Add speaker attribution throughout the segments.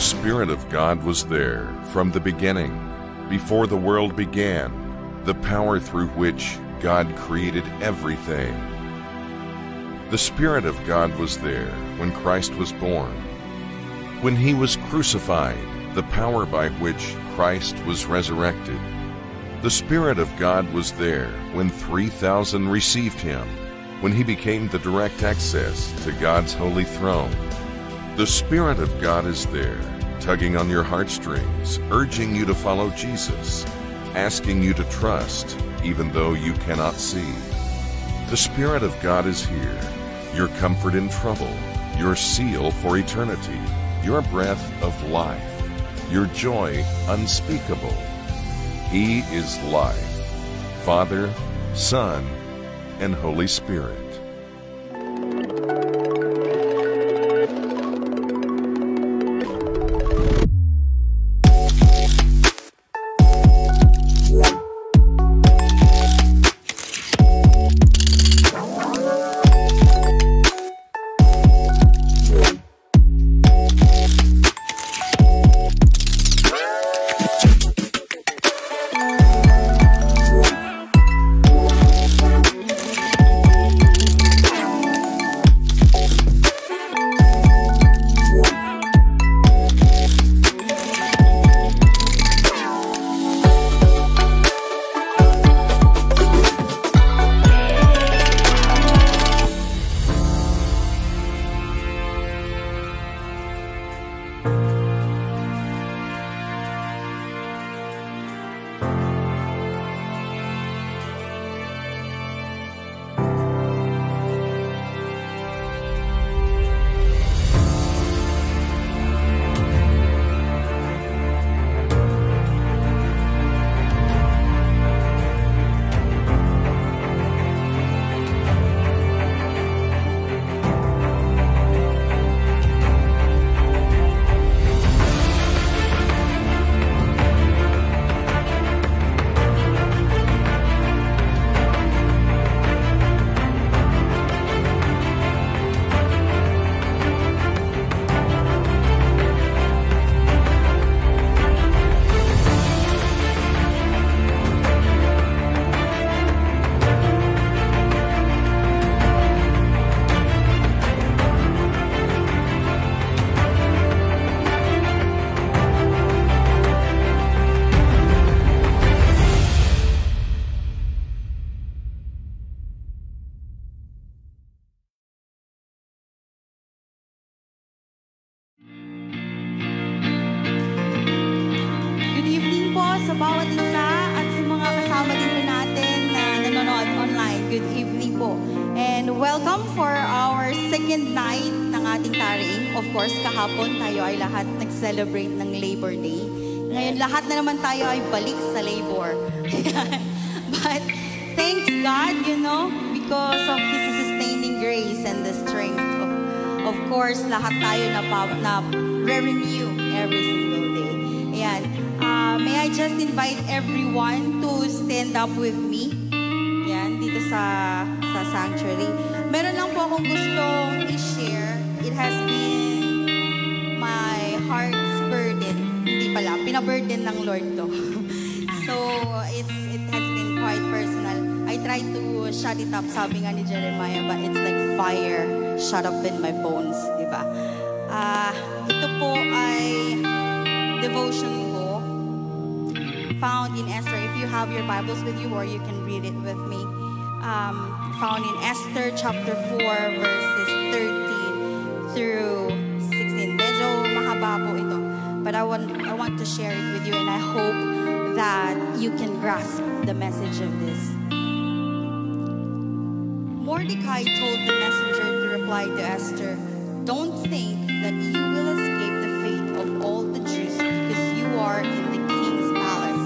Speaker 1: Spirit of God was there from the beginning, before the world began, the power through which God created everything. The Spirit of God was there when Christ was born. When he was crucified, the power by which Christ was resurrected. The Spirit of God was there when 3,000 received him, when he became the direct access to God's holy throne. The Spirit of God is there, tugging on your heartstrings, urging you to follow Jesus, asking you to trust, even though you cannot see. The Spirit of God is here, your comfort in trouble, your seal for eternity, your breath of life, your joy unspeakable. He is life, Father, Son, and Holy Spirit.
Speaker 2: Sa bawat isa at sa mga kasama din po natin na nanonood online. Good evening po. And welcome for our second night ng ating tarrying. Of course, kahapon tayo ay lahat nag-celebrate ng Labor Day. Ngayon, lahat na naman tayo ay balik sa labor. But thanks God, because of His sustaining grace and the strength. Of course, lahat tayo na re-renew every single day. Ayan. May I just invite everyone to stand up with me? Yan, dito sa sanctuary. Meron lang po akong gustong i-share. It has been my heart's burden. Hindi pala, pinaburden ng Lord to. So, it has been quite personal. I tried to shut it up, sabi nga ni Jeremiah, but it's like fire shut up in my bones, di ba? Ito po ay devotion found in Esther. If you have your Bibles with you, or you can read it with me. Found in Esther chapter 4 verses 13 through 16. Medyo mahaba po ito, but I want to share it with you, and I hope that you can grasp the message of this. Mordecai told the messenger to reply to Esther, "Don't think that you will escape the fate of all the Jews because you are in the king's palace.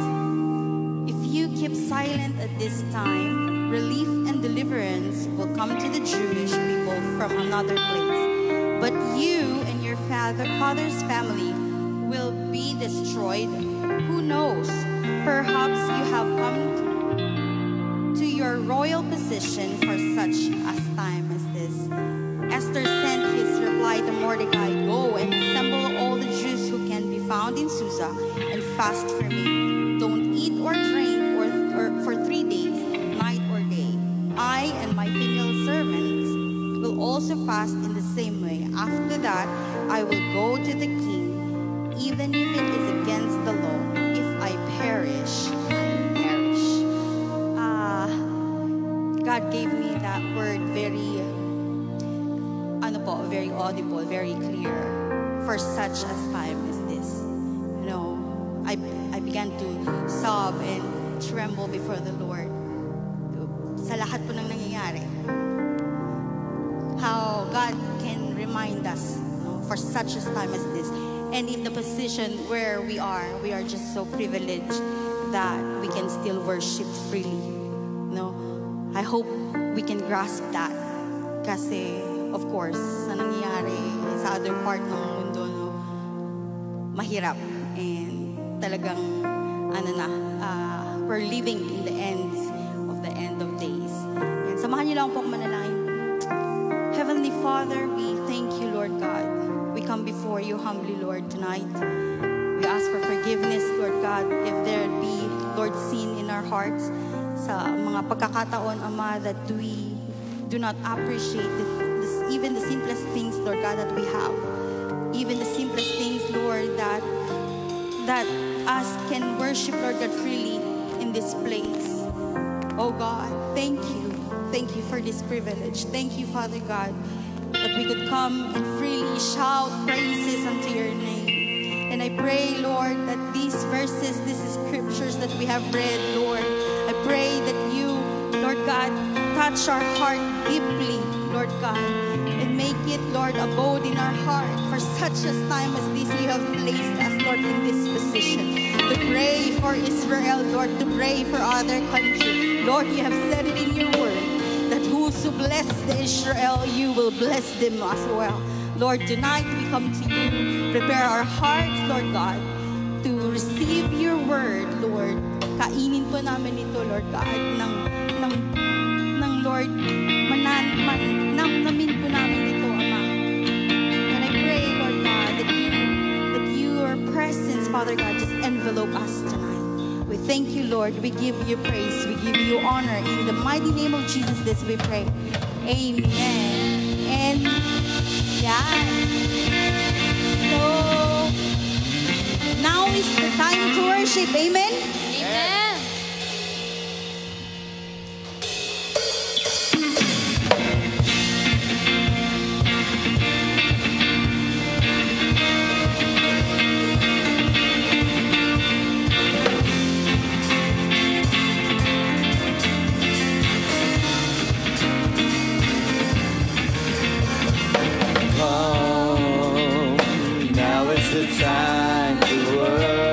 Speaker 2: Keep silent at this time, relief and deliverance will come to the Jewish people from another place. But you and your father's family will be destroyed. Who knows? Perhaps you have come to your royal position for such a time as this." Esther sent his reply to Mordecai, "Go and assemble all the Jews who can found in Susa and fast for me. Don't eat or drink or for 3 days, night or day. I and my female servants will also fast in the same way. After that, I will go to the king, even if it is against the law. If I perish, I perish. God gave me that word very, very audible, very clear. For such a time as this, I began to sob and tremble before the Lord. Sa lahat po ng nangyayari, how God can remind us, for such a time as this, and in the position where we are just so privileged that we can still worship freely. I hope we can grasp that. Kasi, of course, sa nangyayari sa other part ng mundo, mahirap. And talagang, we're living in the end of days. And samahan niyo lang po manalangin. Heavenly Father, we thank you, Lord God. We come before you humbly, Lord, tonight. We ask for forgiveness, Lord God, if there be, Lord, sin in our hearts, sa mga pagkakataon, Ama, that we do not appreciate even the simplest things, Lord God, that we have. Even the simplest things, Lord, that us can worship, Lord God, freely in this place. Oh God, thank you. Thank you for this privilege. Thank you, Father God, that we could come and freely shout praises unto your name. And I pray, Lord, that these verses, these scriptures that we have read, Lord, I pray that you, Lord God, touch our heart deeply, Lord God, and make it, Lord, abode in our heart. For such a time as this, you have placed us, Lord, in this position to pray for Israel, Lord, to pray for other countries. Lord, you have said it in your word, that whoso bless the Israel, you will bless them as well. Lord, tonight we come to you, prepare our hearts, Lord God, to receive your word, Lord. Kainin po namin ito, Lord God, ng Lord, namnamin po namin ito, Ama. And I pray, Lord God, that your presence, Father God, just envelope us tonight. We thank you, Lord. We give you praise. We give you honor. In the mighty name of Jesus, this we pray. Amen. And yeah. So, now is the time to worship. Amen?
Speaker 3: Amen.
Speaker 4: Time to worship.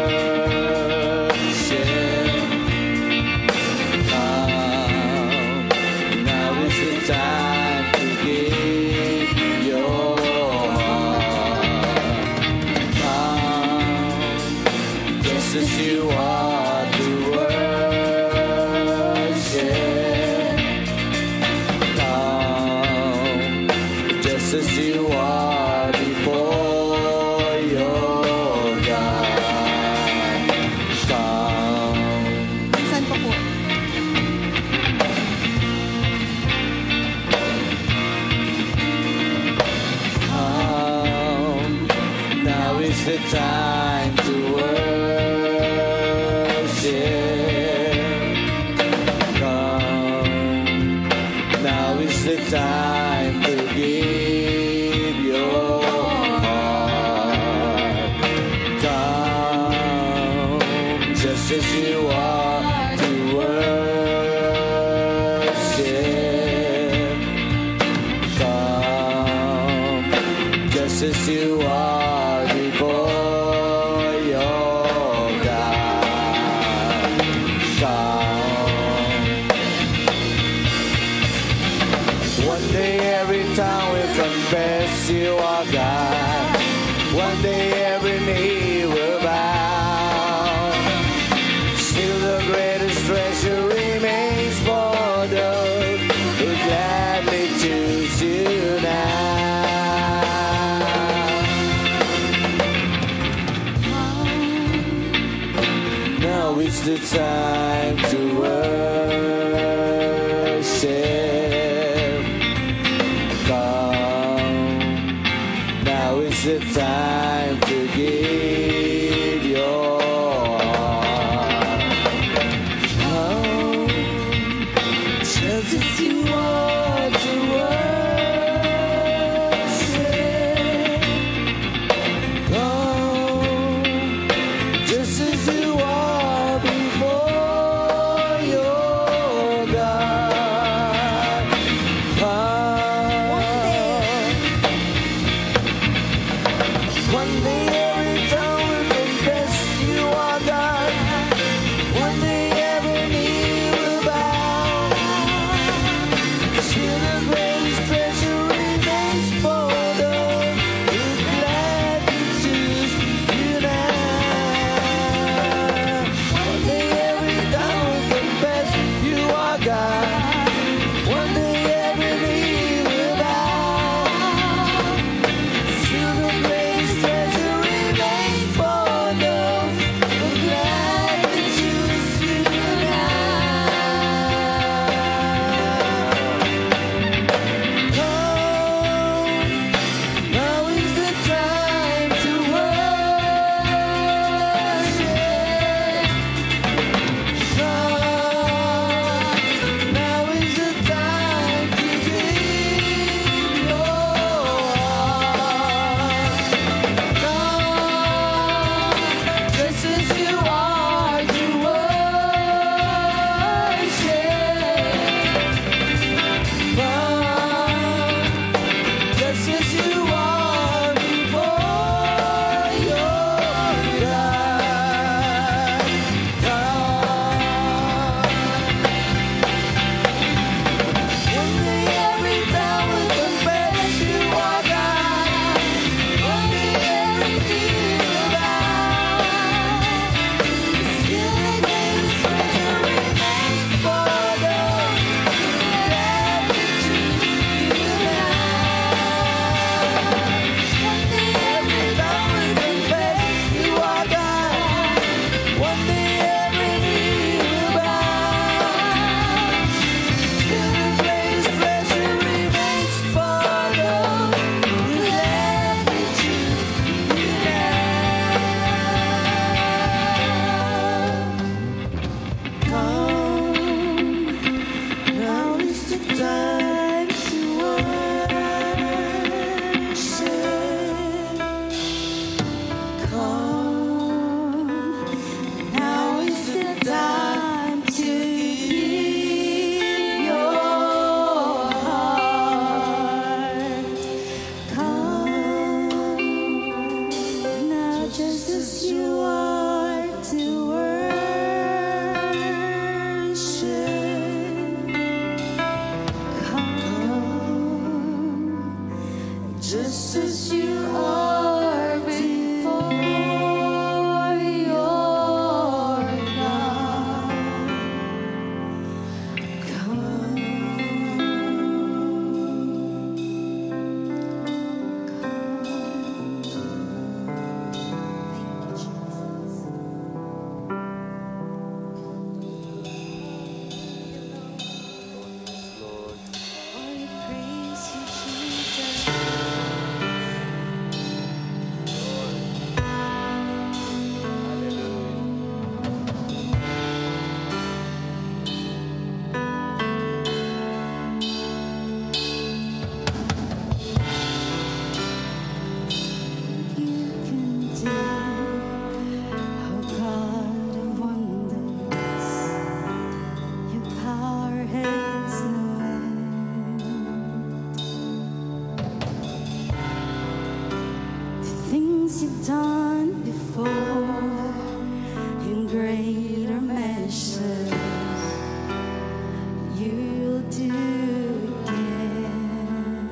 Speaker 4: Now is the time to give your heart. Just as you are to worship. Just as you are before. The time to worship. Come, now is the time to give your heart. Come, just as you are to worship. Come, just as you are. Confess you are God. One day every knee will bow. Still the greatest treasure remains for those who gladly choose you now. the time to worship. Come, now is the time to give your heart. Come, just as you are to worship. Come, just as you are before your God. One day every tongue will confess you are God. One day every knee will bow. Still the greatest treasure remains for those who gladly choose you now. One day every tongue will confess you are God. One day every knee will bow. Still the greatest treasure remains for those who gladly choose you now. Come, now is the time to worship. Come, now is the time to give your heart. Come, just as you are to worship. Come, just as you are before your God. One day every tongue will confess you are God. One day every knee will bow. Still the greatest treasure remains for those who gladly choose you now. One day every tongue will confess you are God. One day every knee will bow. Still the greatest treasure remains for those who gladly choose you now. Come, now is the time to worship. Come, now is the time to give your heart. Come, now just as you are to worship. Come, just as you are before your God. Come, I praise you, Jesus. You can do, oh God of wonders. Your power has no end. The things you've done before in greater measure, you'll do again.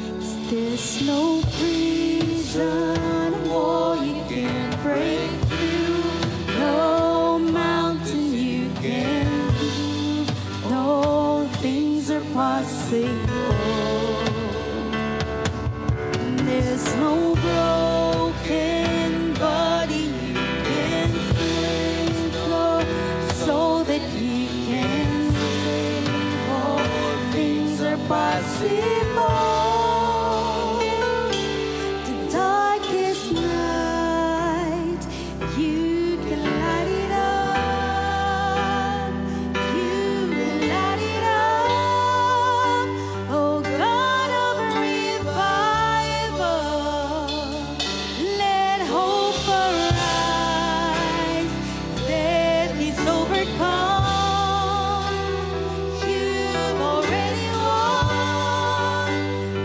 Speaker 4: 'Cause there's no prison wall you can't break through, no mountain you can't move, no things are possible. There's no broken body you can fix, no impossible. The darkest night, you can light it up. You will light it up. Oh God of revival, let hope arise. Death is overcome. You've already won.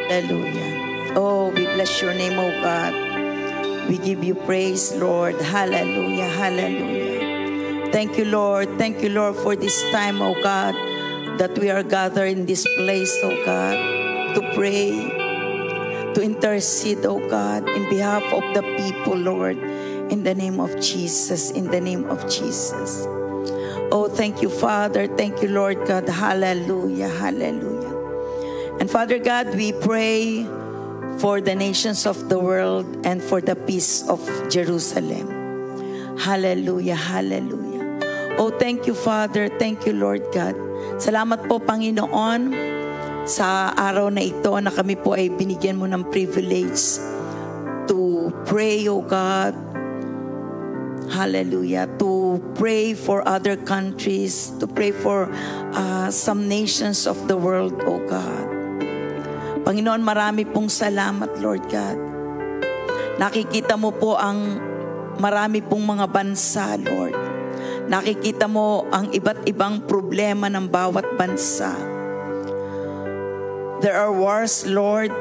Speaker 3: Hallelujah. Oh, we bless your name, oh God. We give you praise, Lord. Hallelujah. Hallelujah. Thank you, Lord. Thank you, Lord, for this time, oh God, that we are gathered in this place, oh God, to pray, to intercede, oh God, in behalf of the people, Lord, in the name of Jesus, in the name of Jesus. Oh, thank you, Father. Thank you, Lord God. Hallelujah. Hallelujah. And Father God, we pray for the nations of the world and for the peace of Jerusalem. Hallelujah. Hallelujah. Oh, thank you, Father. Thank you, Lord God. Salamat po, Panginoon, sa araw na ito na kami po ay binigyan mo ng privilege to pray, oh God. Hallelujah. To pray for other countries, to pray for some nations of the world, oh God. Panginoon, marami pong salamat, Lord God. Nakikita mo po ang marami pong mga bansa, Lord. Nakikita mo ang iba't ibang problema ng bawat bansa. There are wars, Lord.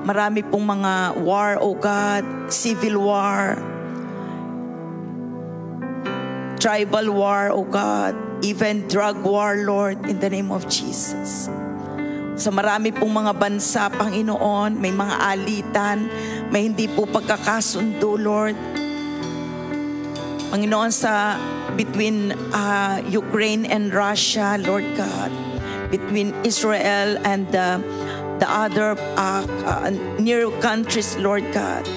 Speaker 3: Marami pong mga war, oh God, civil war, tribal war, oh God, even drug war, Lord, in the name of Jesus. Sa marami pong mga bansa, Panginoon, may mga alitan, may hindi po pagkakasundo, Lord. Panginoon, sa between Ukraine and Russia, Lord God, between Israel and the other near countries, Lord God.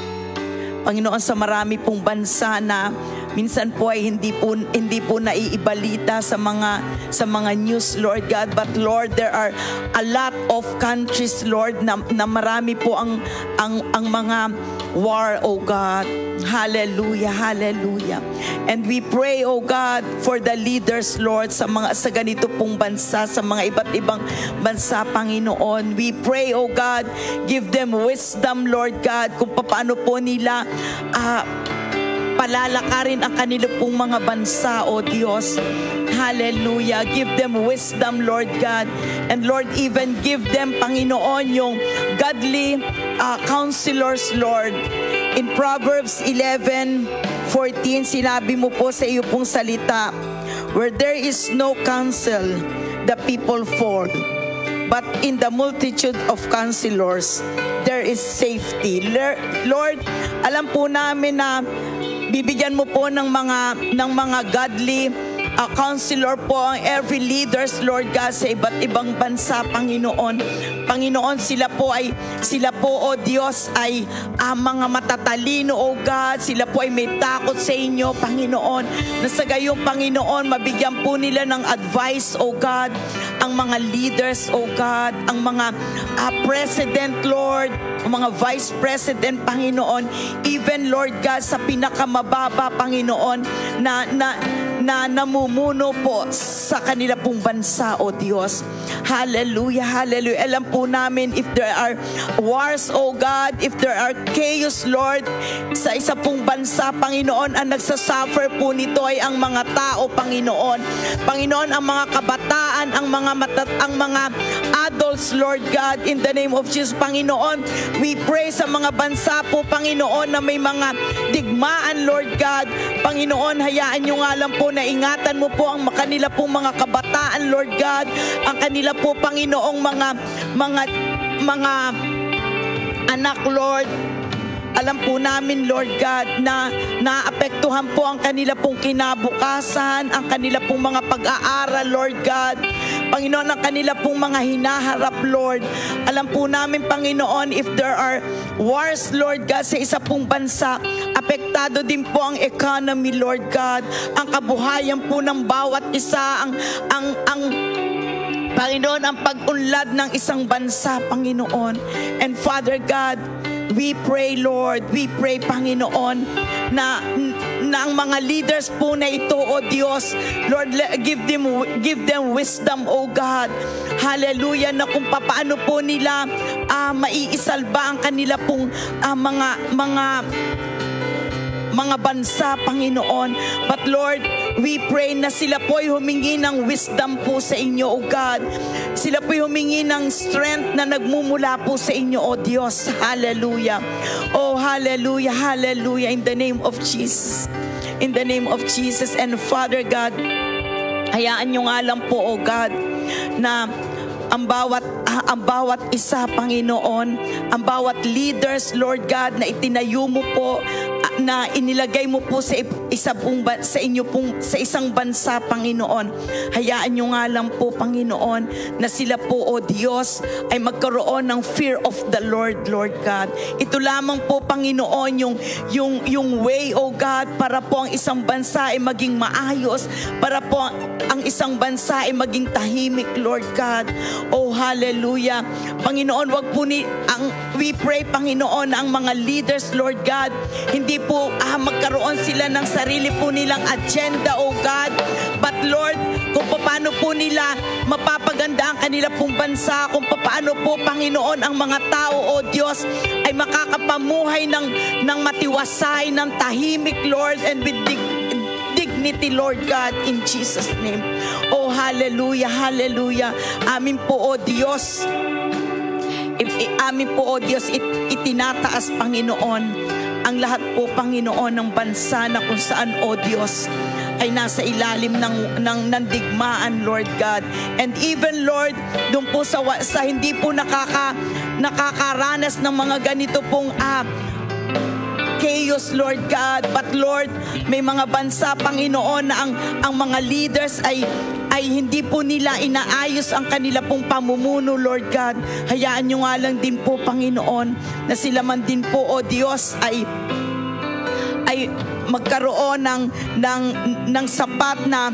Speaker 3: Panginoon, sa marami pong bansa na minsan po ay hindi po naiibalita sa mga news, Lord God, but Lord, there are a lot of countries, Lord, na marami po ang mga war, oh God. Hallelujah, hallelujah. And we pray, oh God, for the leaders, Lord, sa ganito pong bansa, sa mga iba't ibang bansa, Panginoon. We pray, oh God, give them wisdom, Lord God, kung paano po nila palalakarin ang kanila pong mga bansa, O Diyos. Hallelujah. Give them wisdom, Lord God. And Lord, even give them, Panginoon, yung godly counselors, Lord. In Proverbs 11:14, sinabi mo po sa iyo pong salita, where there is no counsel, the people fall. But in the multitude of counselors, there is safety. Lord, alam po namin na bibigyan mo po ng mga godly counselor po ang every leaders, Lord God, sa iba't ibang bansa, Panginoon. Panginoon, sila po, O Diyos, ay mga matatalino, O God. Sila po ay may takot sa inyo, Panginoon. Na sa gayong, Panginoon, mabigyan po nila ng advice, O God, ang mga leaders, O God, ang mga president, Lord, ang mga vice president, Panginoon, even, Lord God, sa pinakamababa, Panginoon, na namumuno po sa kanila pong bansa, O Diyos. Hallelujah, hallelujah. Alam po namin if there are wars, O God, if there are chaos, Lord, sa isa pong bansa, Panginoon, ang nagsasuffer po nito ay ang mga tao, Panginoon. Panginoon, ang mga kabataan, ang mga adults, Lord God, in the name of Jesus, Panginoon, we pray sa mga bansa po, Panginoon, na may mga digmaan, Lord God. Panginoon, hayaan nyo nga lang po na ingatan mo po ang kanila pong mga kabataan, Lord God, ang kanila po, Panginoong mga anak, Lord. Alam po namin, Lord God, na naapektuhan po ang kanila pong kinabukasan, ang kanila pong mga pag-aaral, Lord God. Panginoon, ang kanila pong mga hinaharap, Lord. Alam po namin, Panginoon, if there are wars, Lord God, sa isa pong bansa, apektado din po ang economy, Lord God. Ang kabuhayan po ng bawat isa, ang Panginoon, ang pag-unlad ng isang bansa, Panginoon. And Father God, we pray, Lord, we pray, Panginoon, na ang mga leaders po na ito, O Diyos, Lord, give them wisdom, O God. Hallelujah, na kung paano po nila maiisalba ang kanila pong mga mga bansa, Panginoon. But Lord, we pray na sila po'y humingi ng wisdom po sa inyo, O God. Sila po'y humingi ng strength na nagmumula po sa inyo, O Diyos. Hallelujah. Oh, hallelujah, hallelujah. In the name of Jesus. In the name of Jesus. And Father God, hayaan nyo nga lang po, O God, na ang bawat isa, Panginoon, ang bawat leaders, Lord God, na itinayo mo po, na inilagay mo po sa isang bansa, Panginoon. Hayaan nyo nga lang po, Panginoon, na sila po, O Diyos, ay magkaroon ng fear of the Lord, Lord God. Ito lamang po, Panginoon, yung way, O God, para po ang isang bansa ay maging maayos, para po ang isang bansa ay maging tahimik, Lord God. Oh, hallelujah. Panginoon, we pray, Panginoon, ang mga leaders, Lord God, hindi po magkaroon sila ng sarili po nilang agenda, oh God. But Lord, kung paano po nila mapapaganda ang kanila pong bansa, kung paano po, Panginoon, ang mga tao, oh Diyos, ay makakapamuhay ng matiwasay, ng tahimik, Lord, and with dignity, Lord God, in Jesus' name. Oh, hallelujah, hallelujah. Amin po, oh Diyos. Amin po, oh Diyos, itinataas, Panginoon, ang lahat po, Panginoon, ng bansa na kung saan, oh Diyos, ay nasa ilalim ng digmaan, Lord God. And even, Lord, doon po sa hindi po nakakaranas ng mga ganito pong chaos, Lord God. But Lord, may mga bansa, Panginoon, na ang mga leaders ay hindi po nila inaayos ang kanila pong pamumuno, Lord God. Hayaan nyo nga lang din po, Panginoon, na sila man din po, O Diyos, ay magkaroon ng sapat na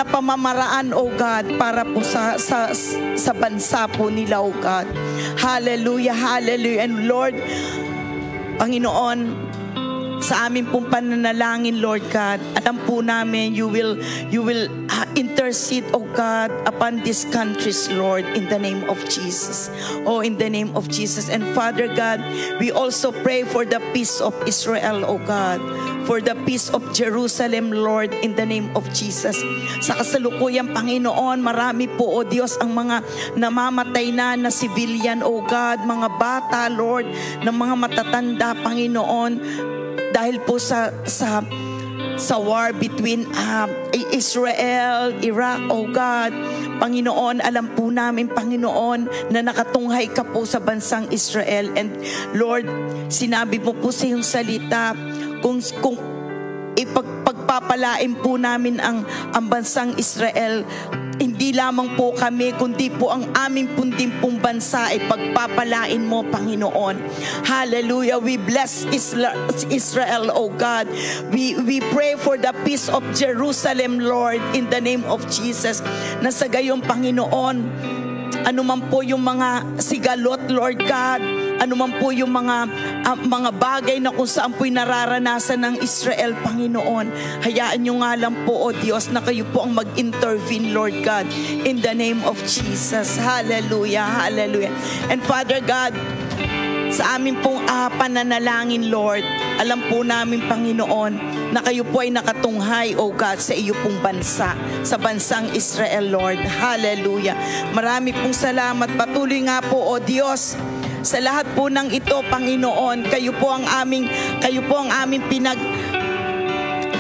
Speaker 3: pamamaraan, O God, para po sa bansa po nila, O God. Hallelujah, hallelujah. And Lord, Panginoon, sa amin pong pananalangin, Lord God, alam po namin you will intercede, O God, upon these countries, Lord, in the name of Jesus. Oh, in the name of Jesus. And Father God, we also pray for the peace of Israel, O God, for the peace of Jerusalem, Lord, in the name of Jesus. Sa kasalukuyang, Panginoon, marami po, O Diyos, ang mga namamatay na civilian, O God, mga bata, Lord, ng mga matatanda, Panginoon, dahil po sa war between Israel, Iraq, oh God. Panginoon, alam po namin, Panginoon, na nakatunghay ka po sa bansang Israel. And Lord, sinabi mo po sa iyong salita, kung ipagpapalain po namin ang bansang Israel, hindi lamang po kami, kundi po ang aming pong bansa ay pagpapalain mo, Panginoon. Hallelujah. We bless Israel, O God. We pray for the peace of Jerusalem, Lord, in the name of Jesus. Na sa gayong, Panginoon, anuman po yung mga sigalot, Lord God, anuman po yung mga bagay na kung saan po'y nararanasan ng Israel, Panginoon, hayaan nyo nga lang po, O Diyos, na kayo po ang mag-intervene, Lord God, in the name of Jesus. Hallelujah, hallelujah. And Father God, sa amin pong pananalangin, Lord, alam po namin, Panginoon, na kayo po ay nakatunghay, O God, sa iyo pong bansa, sa bansang Israel, Lord. Hallelujah. Marami pong salamat. Patuloy nga po, O Diyos, sa lahat po ng ito, Panginoon, kayo po ang aming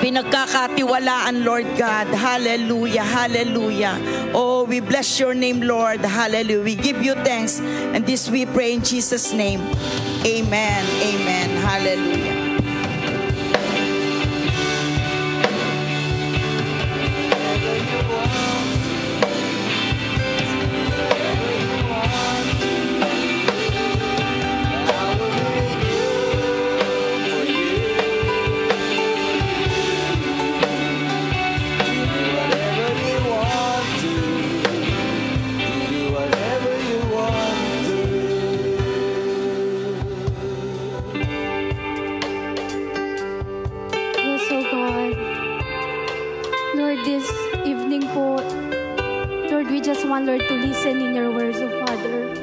Speaker 3: pinagkakatiwalaan, Lord God. Hallelujah, hallelujah. Oh, we bless your name, Lord. Hallelujah. We give you thanks. And this we pray in Jesus' name. Amen, amen. Hallelujah.
Speaker 5: Lord, to listen in your words, oh Father.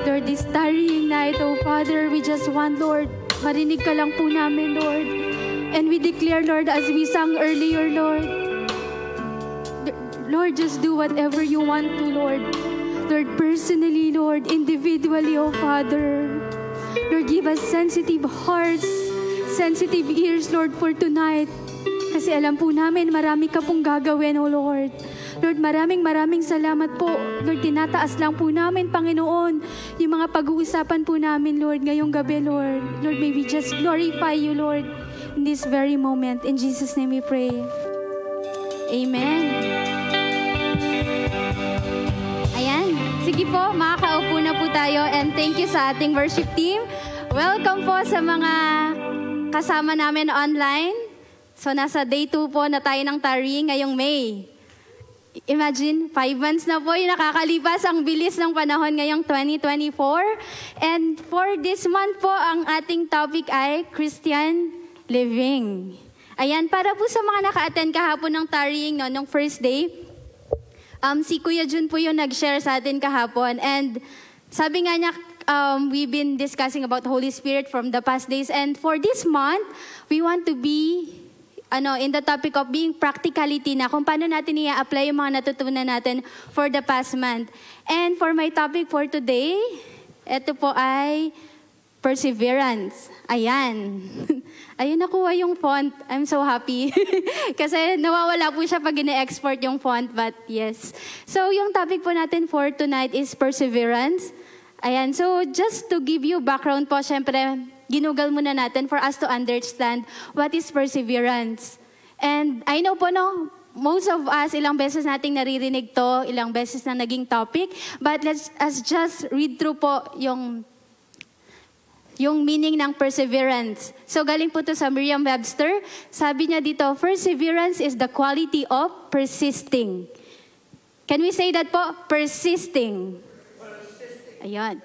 Speaker 5: Lord, this tarrying night, oh Father, we just want, Lord, marinig ka lang po namin, Lord. And we declare, Lord, as we sang earlier, Lord, Lord, just do whatever you want to, Lord. Lord, personally, Lord, individually, oh Father. Lord, give us sensitive hearts, sensitive ears, Lord, for tonight. Kasi alam po namin, marami ka pong gagawin, oh Lord. Lord, maraming salamat po. Lord, tinataas lang po namin, Panginoon, yung mga pag-uusapan po namin, Lord, ngayong gabi, Lord. Lord, may we just glorify you, Lord, in this very moment. In Jesus' name we pray. Amen. Ayan. Sige po, makakaupo na po tayo. And thank you sa ating worship team. Welcome po sa mga kasama namin online. So, nasa day 2 po na tayo ng tarrying ngayong May. Imagine, 5 months na po yung nakakalipas. Ang bilis ng panahon ngayong 2024. And for this month po, ang ating topic ay Christian living. Ayan, para po sa mga naka-attend kahapon ng tarrying, no, nung first day, si Kuya Jun po yung nag-share sa atin kahapon. And sabi nga niya, we've been discussing about Holy Spirit from the past days. And for this month, we want to be in the topic of being practicality na kung paano natin i-apply yung mga natutunan natin for the past month. And for my topic for today, ito po ay perseverance. Ayan. Ayun, nakuha yung font. I'm so happy. Kasi nawawala po siya pag ine-export yung font, but yes. So, yung topic po natin for tonight is perseverance. Ayan, so just to give you background po, syempre, ginugal muna natin for us to understand what is perseverance. And I know po, no, most of us, ilang beses nating naririnig to, ilang beses na naging topic, but let's just read through po yung meaning ng perseverance. So galing po to sa Merriam-Webster. Sabi niya dito, perseverance is the quality of persisting. Can we say that po? Persisting. Ayan.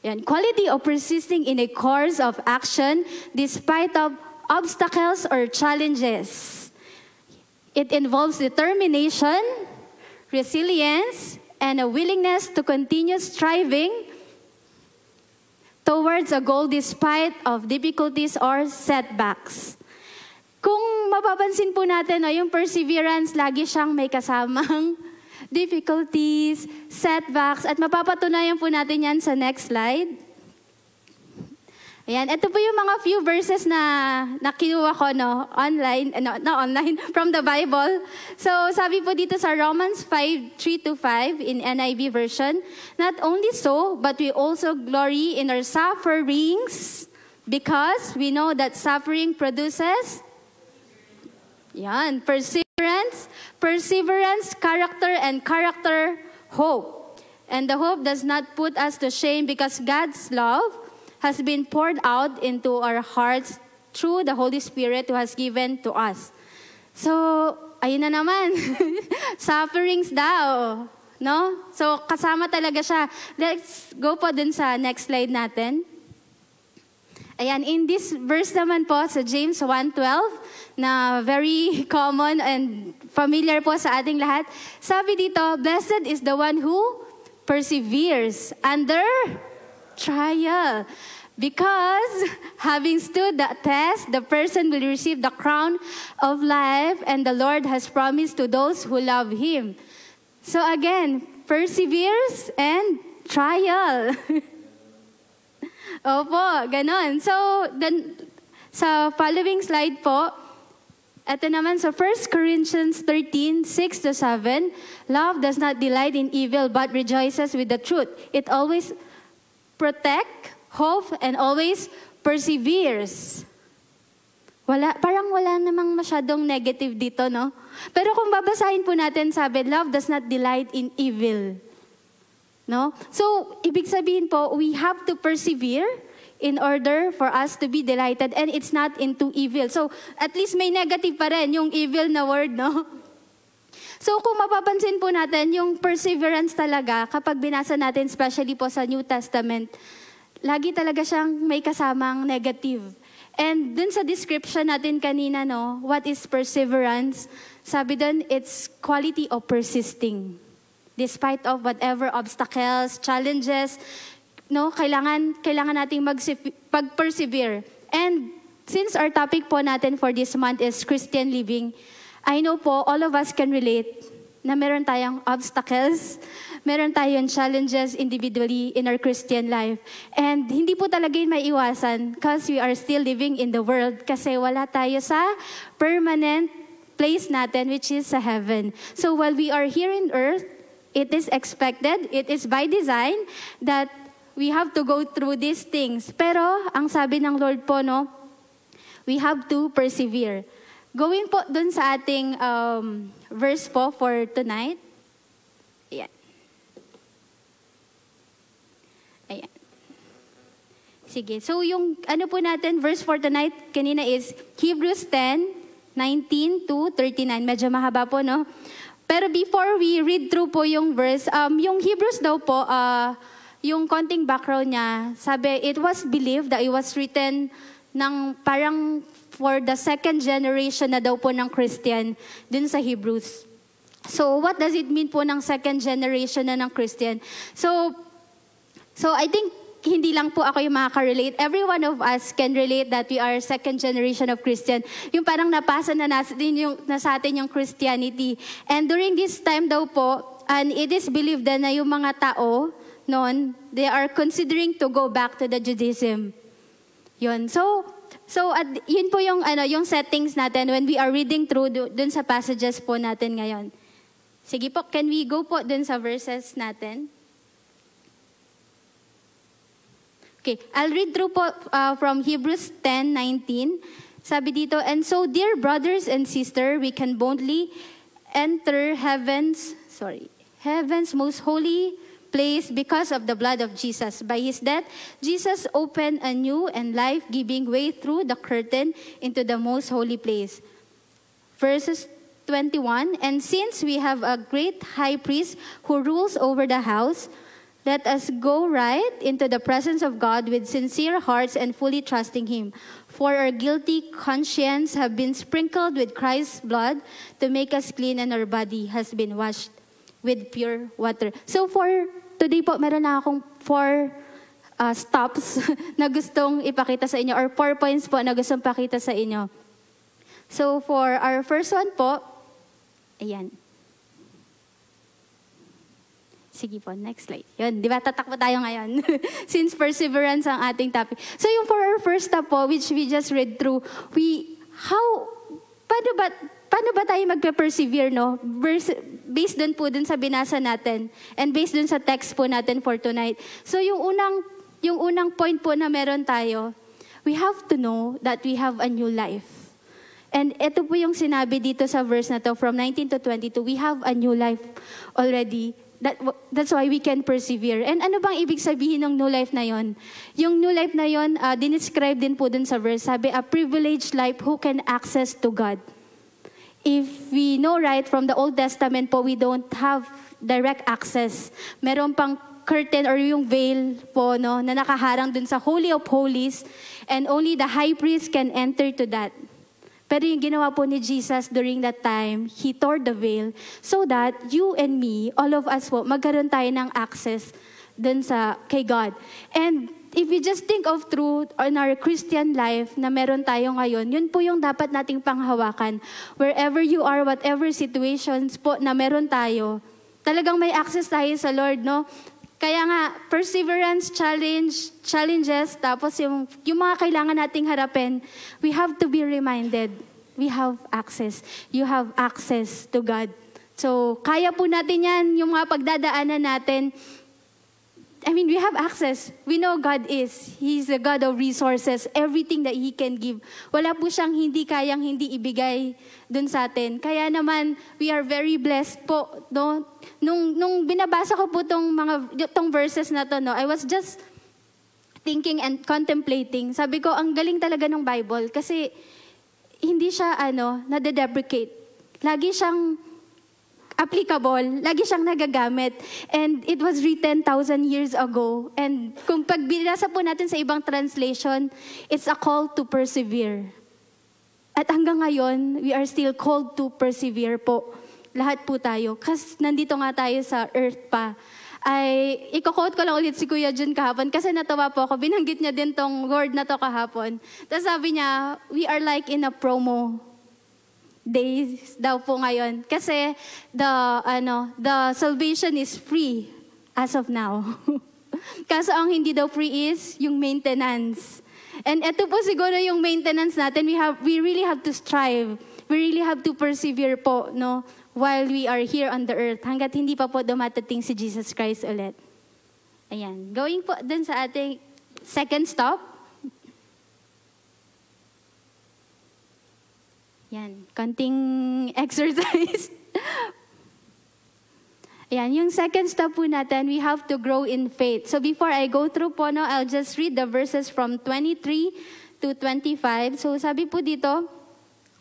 Speaker 5: Ayan. Quality of persisting in a course of action despite of obstacles or challenges. It involves determination, resilience, and a willingness to continue striving towards a goal despite of difficulties or setbacks. Kung mapapansin po natin, yung perseverance, lagi siyang may kasamang difficulties, setbacks, at mapapatunayan po natin yan sa next slide. Ayan, ito po yung mga few verses na kinuha ko online, from the Bible. So, sabi po dito sa Romans 5:3-5 in NIV version, not only so, but we also glory in our sufferings because we know that suffering produces perseverance, character, and character, hope. And the hope does not put us to shame because God's love has been poured out into our hearts through the Holy Spirit who has given to us. So, ayun na naman. Sufferings daw. No? So, kasama talaga siya. Let's go po dun sa next slide natin. Ayan, in this verse naman po sa James 1:12, na very common and familiar po sa ating lahat, sabi dito, blessed is the one who perseveres under trial. Because having stood the test, the person will receive the crown of life and the Lord has promised to those who love Him. So again, perseveres and trial. Opo, ganon. So, then, sa following slide po, ito naman sa 1 Corinthians 13:6-7, love does not delight in evil but rejoices with the truth. It always protect, hope, and always perseveres. Parang wala namang masyadong negative dito, no? Pero kung babasahin po natin, sabi, love does not delight in evil. No? So, ibig sabihin po, we have to persevere in order for us to be delighted, and it's not into evil. So, at least may negative pa rin, yung evil na word, no? So, kung mapapansin po natin, yung perseverance talaga, kapag binasa natin, especially po sa New Testament, lagi talaga siyang may kasamang negative. And dun sa description natin kanina, no, what is perseverance? Sabi dun, it's quality of persisting. Despite of whatever obstacles, challenges, no, kailangan nating pag-persevere. And since our topic po natin for this month is Christian living, I know po all of us can relate na meron tayong obstacles, meron tayong challenges individually in our Christian life. And hindi po talaga yun maiiwasan because we are still living in the world kasi wala tayo sa permanent place natin which is sa heaven. So while we are here in earth, it is expected, it is by design that we have to go through these things. Pero ang sabi ng Lord po, no, we have to persevere. Going po dun sa ating verse po for tonight. Ayan. Ayan. Sige. So yung ano po natin, verse for tonight, kanina is Hebrews 10:19 to 39. Medyo mahaba po, no? Pero before we read through po yung verse, yung Hebrews daw po, yung konting background niya, sabi, it was believed that it was written ng parang for the second generation na daw po ng Christian dun sa Hebrews. So, what does it mean po ng second generation na ng Christian? So I think hindi lang po ako yung makaka-relate. Every one of us can relate that we are second generation of Christian. Yung parang napasa na sa atin yung Christianity. And during this time daw po, and it is believed na yung mga tao noon, they are considering to go back to the Judaism. Yun. So yun po yung settings natin when we are reading through dun sa passages po natin ngayon. Sige po, can we go po dun sa verses natin? Okay, I'll read through po from Hebrews 10:19. Sabi dito, and so dear brothers and sisters, we can boldly enter heaven's most holy place because of the blood of Jesus. By his death, Jesus opened a new and life-giving way through the curtain into the most holy place. Verses 21, and since we have a great high priest who rules over the house, let us go right into the presence of God with sincere hearts and fully trusting him. For our guilty conscience have been sprinkled with Christ's blood to make us clean, and our body has been washed with pure water. So for today po, meron na akong 4 stops na gustong ipakita sa inyo, or 4 points po na gustong pakita sa inyo. So for our first one po, ayan. Sige po, next slide. Yun, di ba? Tatakbo tayo ngayon. Since perseverance ang ating topic. So yung for our first stop po, which we just read through, paano ba tayo magpe-persevere, no? Based dun po dun sa binasa natin and based dun sa text po natin for tonight. So yung unang point po na meron tayo, we have to know that we have a new life. And ito po yung sinabi dito sa verse na to from 19 to 22, we have a new life already. That's why we can persevere. And ano bang ibig sabihin ng new life na yon? Yung new life na yon, dinescribe din po dun sa verse. Sabi, a privileged life who can access to God. If we know right from the Old Testament po, we don't have direct access. Meron pang curtain or yung veil po, no, na nakaharang dun sa Holy of Holies, and only the high priest can enter to that. Pero yung ginawa po ni Jesus during that time, he tore the veil so that you and me, all of us po, magkaroon tayo ng access dun kay God. And if we just think of truth in our Christian life na meron tayo ngayon, yun po yung dapat nating panghawakan. Wherever you are, whatever situations po na meron tayo, talagang may access tayo sa Lord, no? Kaya nga, perseverance, challenges, tapos yung mga kailangan nating harapin, we have to be reminded, we have access. You have access to God. So, kaya po natin yan, yung mga pagdadaanan natin. I mean, we have access. We know God is. He's a God of resources. Everything that He can give. Wala po siyang hindi kayang hindi ibigay dun sa atin. Kaya naman, we are very blessed po. No? Nung binabasa ko po tong verses na to, no, I was just thinking and contemplating. Sabi ko, ang galing talaga ng Bible kasi hindi siya nade-deprecate. Lagi siyang applicable, lagi siyang nagagamit. And it was written 1,000 years ago. And kung pag binasa po natin sa ibang translation, it's a call to persevere. At hanggang ngayon, we are still called to persevere po. Lahat po tayo. Kasi nandito nga tayo sa earth pa. ay i-quote ko lang ulit si Kuya Jun kahapon kasi natawa po ako. Binanggit niya din tong word na to kahapon. Tapos sabi niya, we are like in a promo days daw po ngayon. Kasi the salvation is free as of now. Kaso ang hindi daw free is yung maintenance. And ito po siguro yung maintenance natin. We really have to strive. We really have to persevere po, no? While we are here on the earth, hanggat hindi pa po dumatating si Jesus Christ ulit. Ayan. Going po dun sa ating second stop. Yan. Konting exercise. Ayan. Yung second stop po natin, we have to grow in faith. So before I go through po, no, I'll just read the verses from 23 to 25. So sabi po dito,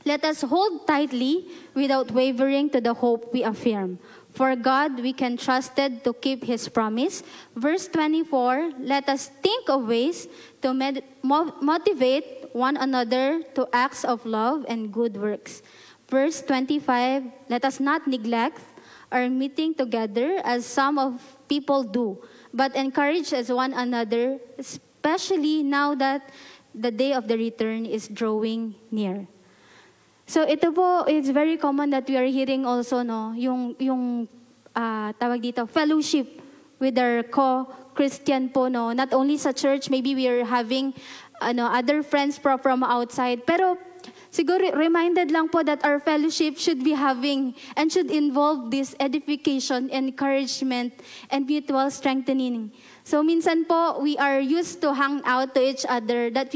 Speaker 5: let us hold tightly without wavering to the hope we affirm. For God, we can trusted to keep His promise. Verse 24, let us think of ways to motivate one another to acts of love and good works. Verse 25, let us not neglect our meeting together as some of people do, but encourage as one another, especially now that the day of the return is drawing near. So ito po, it's very common that we are hearing also, no, yung tawag dito, fellowship with our co-Christian po, no. Not only sa church, maybe we are having other friends from outside. Pero siguro reminded lang po that our fellowship should be having and should involve this edification, encouragement, and mutual strengthening. So minsan po, we are used to hang out to each other that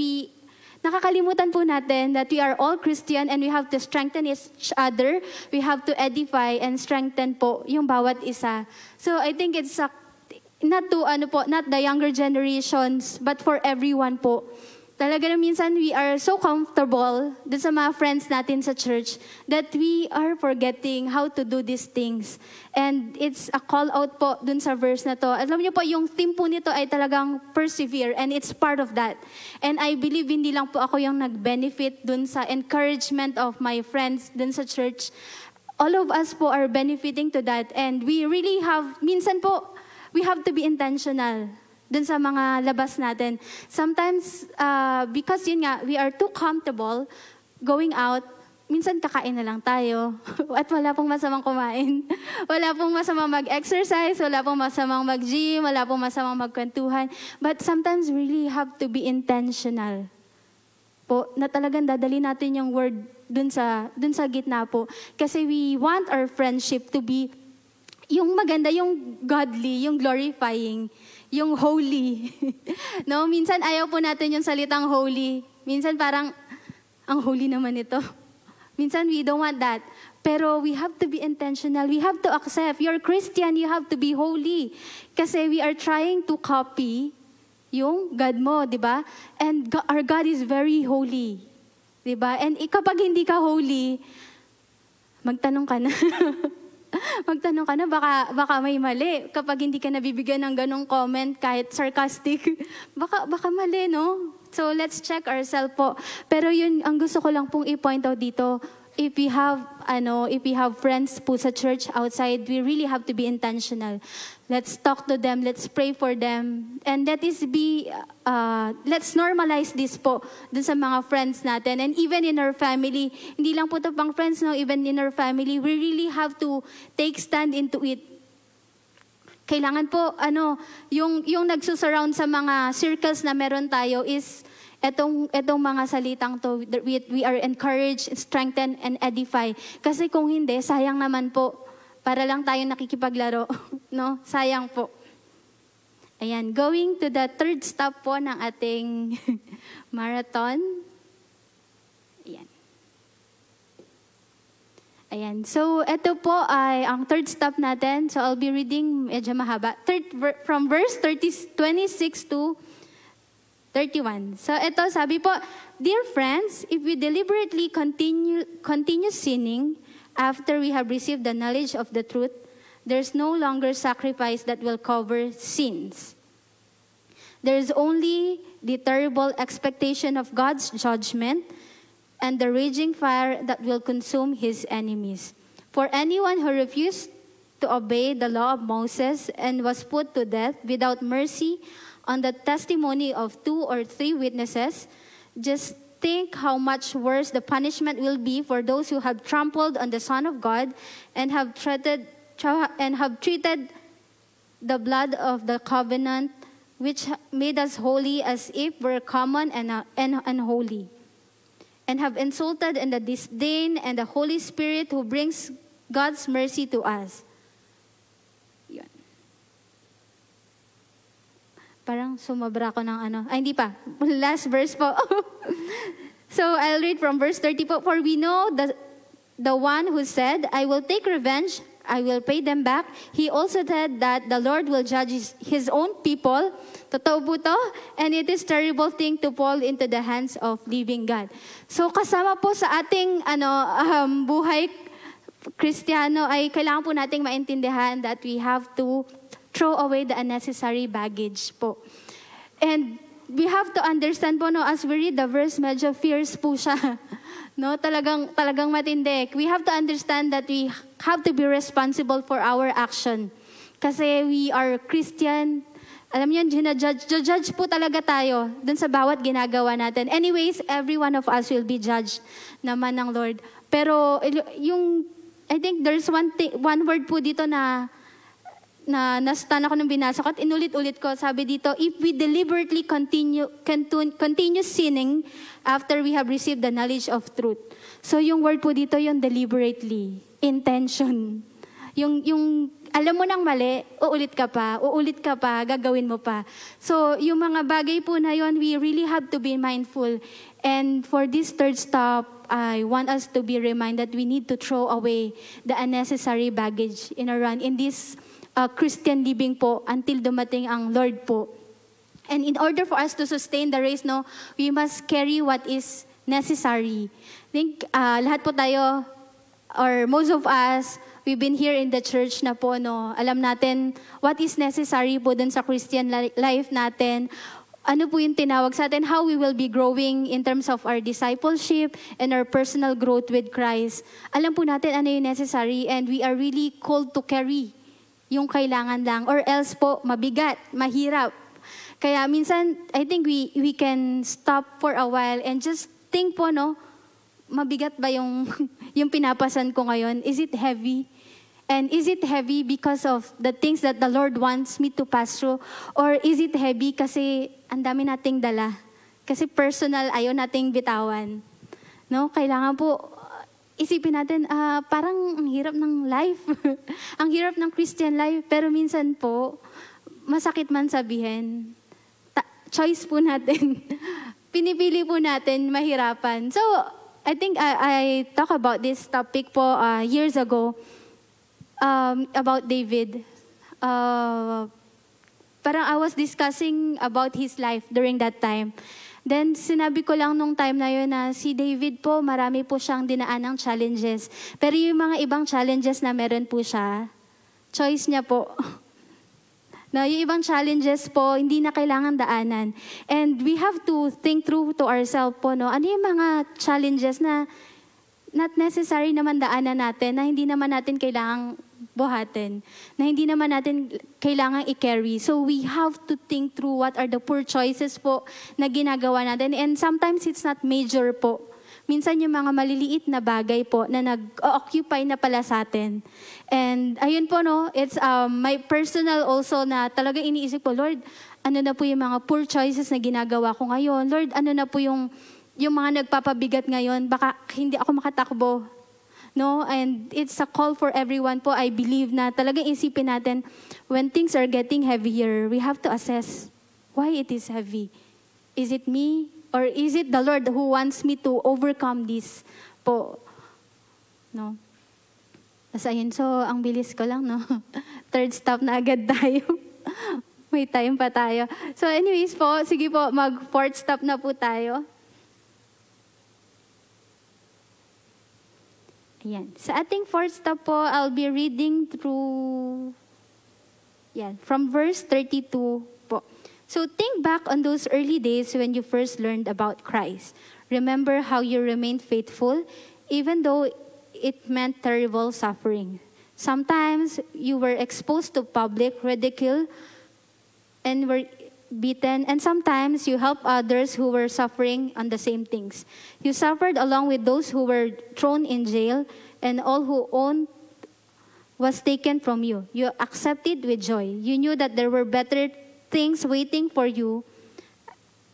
Speaker 5: nakakalimutan po natin that we are all Christian and we have to strengthen each other. We have to edify and strengthen po yung bawat isa. So I think it's not the younger generations, but for everyone po. Talaga na minsan we are so comfortable dun sa mga friends natin sa church that we are forgetting how to do these things. And it's a call out po dun sa verse na to. Alam niyo po, yung theme po nito ay talagang persevere and it's part of that. And I believe hindi lang po ako yung nag-benefit dun sa encouragement of my friends dun sa church. All of us po are benefiting to that. And we really have, minsan po, we have to be intentional dun sa mga labas natin. Sometimes, because yun nga, we are too comfortable going out, minsan kakain na lang tayo. At wala pong masamang kumain. Wala pong masamang mag-exercise, wala pong masamang mag-gym, wala pong masamang magkwentuhan. But sometimes we really have to be intentional po, na talagang dadali natin yung word dun sa gitna po. Kasi we want our friendship to be yung maganda, yung godly, yung glorifying, yung holy. No, minsan ayaw po natin yung salitang holy. Minsan parang, ang holy naman ito. Minsan we don't want that. Pero we have to be intentional. We have to accept. You're Christian, you have to be holy. Kasi we are trying to copy yung God mo, di ba? And our God is very holy. Di ba? And kapag hindi ka holy, magtanong ka na. Magtanong ka na, baka may mali. Kapag hindi ka nabibigyan ng ganong comment, kahit sarcastic, baka mali, no? So, let's check ourselves po. Pero yun, ang gusto ko lang pong i-point out dito, if we have friends po sa church outside, we really have to be intentional. Let's talk to them, let's pray for them, and let's normalize this po dun sa mga friends natin. And even in our family, hindi lang po ito pang friends, no? Even in our family, we really have to take stand into it. Kailangan po, yung nagsusurround sa mga circles na meron tayo is etong mga salitang to, we are encouraged, strengthened, and edify. Kasi kung hindi, sayang naman po. Para lang tayo nakikipaglaro. No? Sayang po. Ayan. Going to the third stop po ng ating marathon. Ayan. Ayan. So, ito po ay ang third stop natin. So, I'll be reading medyo mahaba. From verse 26 to 31. So, ito, sabi po, dear friends, if we deliberately continue sinning after we have received the knowledge of the truth, there's no longer sacrifice that will cover sins. There's only the terrible expectation of God's judgment and the raging fire that will consume His enemies. For anyone who refuses to obey the law of Moses and was put to death without mercy on the testimony of 2 or 3 witnesses, just think how much worse the punishment will be for those who have trampled on the Son of God and have treated the blood of the covenant which made us holy as if we're common and unholy, and have insulted and the disdain and the Holy Spirit who brings God's mercy to us. Yun. Parang sumabra ko ng ano. Ay, hindi pa. Last verse po. So, I'll read from verse 30 po. For we know the one who said, I will take revenge, I will pay them back. He also said that the Lord will judge his own people. Totoo po to? And it is terrible thing to fall into the hands of living God. So, kasama po sa ating buhay Kristiyano ay kailangan po nating maintindihan that we have to throw away the unnecessary baggage po. And we have to understand po, no, as we read the verse, medyo fierce po siya. No, talagang matindi. We have to understand that we have to be responsible for our action. Kasi we are Christian. Alam niyo, judge po talaga tayo dun sa bawat ginagawa natin. Anyways, every one of us will be judged naman ng Lord. Pero I think there's one word po dito na na-stun ako nung binasa ko at inulit-ulit ko. Sabi dito, if we deliberately continue sinning after we have received the knowledge of truth. So yung word po dito, yung deliberately, intention. Yung alam mo nang mali, uulit ka pa, gagawin mo pa. So yung mga bagay po na yun, we really have to be mindful. And for this third stop, I want us to be reminded that we need to throw away the unnecessary baggage in our run in this Christian living po until dumating ang Lord po. And in order for us to sustain the race, no, we must carry what is necessary. I think lahat po tayo, or most of us, we've been here in the church na po, no, alam natin what is necessary po dun sa Christian life natin. Ano po yung tinawag sa atin, how we will be growing in terms of our discipleship and our personal growth with Christ. Alam po natin ano yung necessary and we are really called to carry yung kailangan lang, or else po, mabigat, mahirap. Kaya minsan, I think we can stop for a while and just think po, no, mabigat ba yung pinapasan ko ngayon? Is it heavy? And is it heavy because of the things that the Lord wants me to pass through? Or is it heavy kasi ang dami nating dala? Kasi personal, ayaw nating bitawan. No? Kailangan po, isipin natin, parang ang hirap ng life. Ang hirap ng Christian life. Pero minsan po, masakit man sabihin, choice po natin. Pinipili po natin mahirapan. So, I think I talked about this topic po years ago about David. Parang I was discussing about his life during that time. Then, sinabi ko lang nung time na yun na si David po, marami po siyang dinaan ng challenges. Pero yung mga ibang challenges na meron po siya, choice niya po. No, yung ibang challenges po, hindi na kailangan daanan. And we have to think through to ourselves po, no? Ano yung mga challenges na not necessary naman daanan natin, na hindi naman natin kailangang buhatin, na hindi naman natin kailangang i-carry. So we have to think through what are the poor choices po na ginagawa natin. And sometimes it's not major po. Minsan yung mga maliliit na bagay po na nag-occupy na pala sa atin. And ayun po, no, it's my personal also na talaga iniisip ko, Lord, ano na po yung mga poor choices na ginagawa ko ngayon? Lord, ano na po yung mga nagpapabigat ngayon? Baka hindi ako makatakbo. No, and it's a call for everyone po. I believe na talagang isipin natin, when things are getting heavier, we have to assess why it is heavy. Is it me? Or is it the Lord who wants me to overcome this po? No? As ayun, so ang bilis ko lang, no? Third stop na agad tayo. May time pa tayo. So anyways po, sige po, mag-fourth stop na po tayo. Ayan. Sa ating fourth stop po, I'll be reading through, from verse 32 po. So think back on those early days when you first learned about Christ. Remember how you remained faithful, even though it meant terrible suffering. Sometimes you were exposed to public ridicule and were beaten, and sometimes you helped others who were suffering on the same things. You suffered along with those who were thrown in jail, and all who owned was taken from you. You accepted with joy. You knew that there were better things waiting for you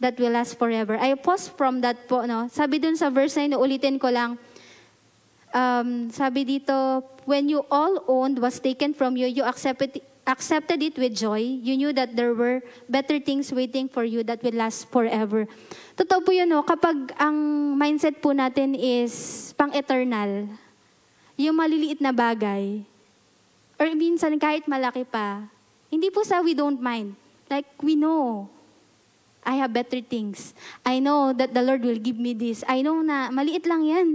Speaker 5: that will last forever. I pause from that po, no? Sabi dun sa verse na yun, ulitin ko lang. Sabi dito, when you all owned was taken from you, you accepted it with joy. You knew that there were better things waiting for you that will last forever. Totoo po yun, no? Kapag ang mindset po natin is pang-eternal, yung maliliit na bagay, or minsan kahit malaki pa, hindi po sa we don't mind. Like, we know, I have better things. I know that the Lord will give me this. I know na maliit lang yan.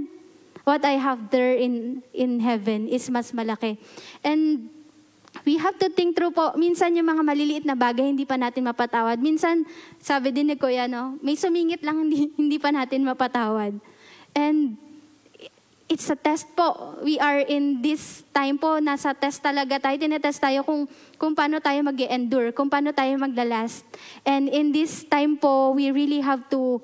Speaker 5: What I have there in heaven is mas malaki. And we have to think through po, minsan yung mga maliliit na bagay, hindi pa natin mapatawad. Minsan, sabi din ni Kuya, no, may sumingit lang, hindi pa natin mapatawad. And it's a test po. We are in this time po, nasa test talaga tayo. Tinetest tayo kung paano tayo mag-endure, kung paano tayo maglalast. And in this time po, we really have to,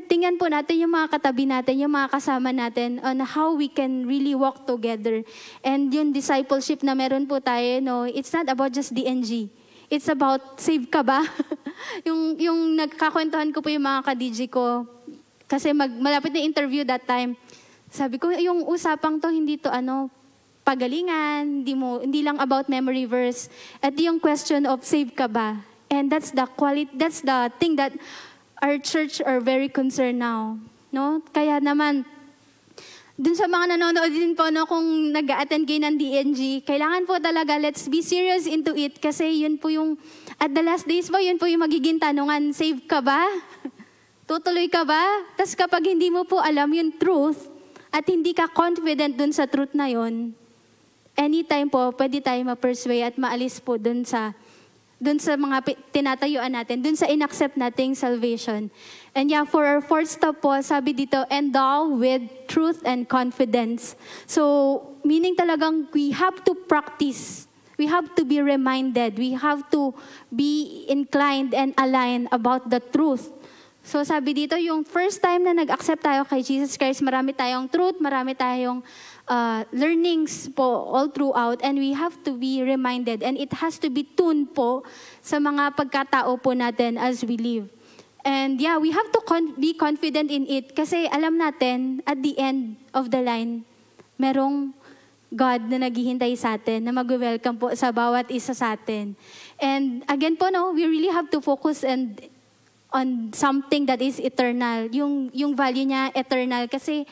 Speaker 5: tingnan po natin yung mga katabi natin, yung mga kasama natin, on how we can really walk together. And yung discipleship na meron po tayo, no, it's not about just DNG. It's about, save ka ba? yung nagkakwentuhan ko po yung mga ka-DJ ko, kasi malapit na interview that time. Sabi ko, yung usapang to, hindi to pagalingan, hindi lang about memory verse. At yung question of save ka ba? And that's the thing that our church are very concerned now. No? Kaya naman, dun sa mga nanonood din po, no, kung nag-attend kayo ng DNG, kailangan po talaga, let's be serious into it. Kasi yun po yung, at the last days po, yun po yung magiging tanungan, save ka ba? Tutuloy ka ba? Tapos kapag hindi mo po alam yung truth, at hindi ka confident dun sa truth na yon, anytime po, pwede tayo ma-persuade at maalis po dun sa mga tinatayuan natin, dun sa inaccept nating salvation. And yeah, for our fourth step po, sabi dito, endow with truth and confidence. So, meaning talagang we have to practice. We have to be reminded. We have to be inclined and aligned about the truth. So sabi dito, yung first time na nag-accept tayo kay Jesus Christ, marami tayong truth, marami tayong learnings po all throughout, and we have to be reminded, and it has to be tuned po sa mga pagkatao po natin as we live. And yeah, we have to be confident in it kasi alam natin, at the end of the line, merong God na naghihintay sa atin, na mag-welcome po sa bawat isa sa atin. And again po, no, we really have to focus on something that is eternal. Yung value niya, eternal. Kasi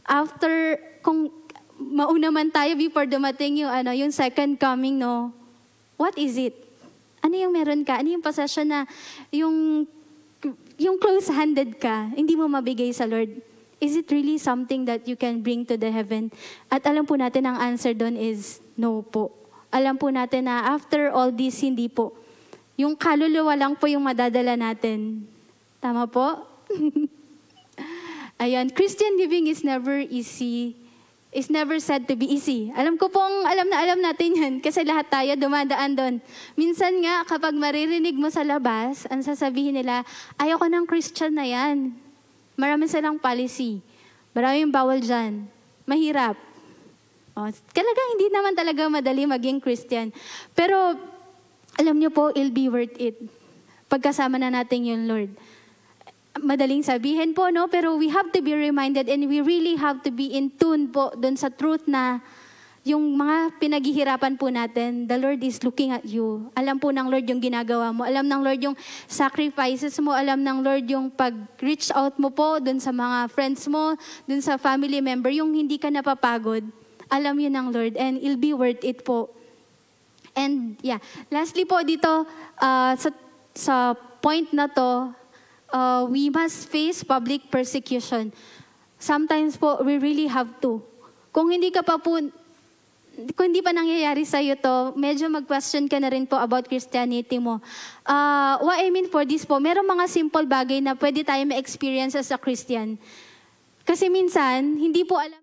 Speaker 5: after, kung mauna man tayo before dumating yung second coming, no, what is it? Ano yung meron ka? Ano yung possession na, yung close-handed ka, hindi mo mabigay sa Lord? Is it really something that you can bring to the heaven? At alam po natin, ang answer doon is no po. Alam po natin na after all this, hindi po. Yung kaluluwa lang po yung madadala natin. Tama po? Ayan, Christian living is never easy. Is never said to be easy. Alam ko pong, alam natin yan. Kasi lahat tayo dumadaan doon. Minsan nga, kapag maririnig mo sa labas, ang sasabihin nila, ayoko ng Christian na yan. Marami silang policy. Maraming bawal dyan. Mahirap. Talagang hindi naman talaga madali maging Christian. Pero, alam niyo po, it'll be worth it. Pagkasama na natin yung Lord. Madaling sabihin po, no? Pero we have to be reminded and we really have to be in tune po dun sa truth na yung mga pinaghihirapan po natin, the Lord is looking at you. Alam po ng Lord yung ginagawa mo. Alam ng Lord yung sacrifices mo. Alam ng Lord yung pag-reach out mo po dun sa mga friends mo, dun sa family member, yung hindi ka napapagod. Alam yun ng Lord and it'll be worth it po. And yeah, lastly po dito, sa point na to, we must face public persecution. Sometimes po, we really have to. Kung hindi pa nangyayari sa'yo to, medyo mag-question ka na rin po about Christianity mo. What I mean for this po, merong mga simple bagay na pwede tayo ma-experience as a Christian. Kasi minsan, hindi po alam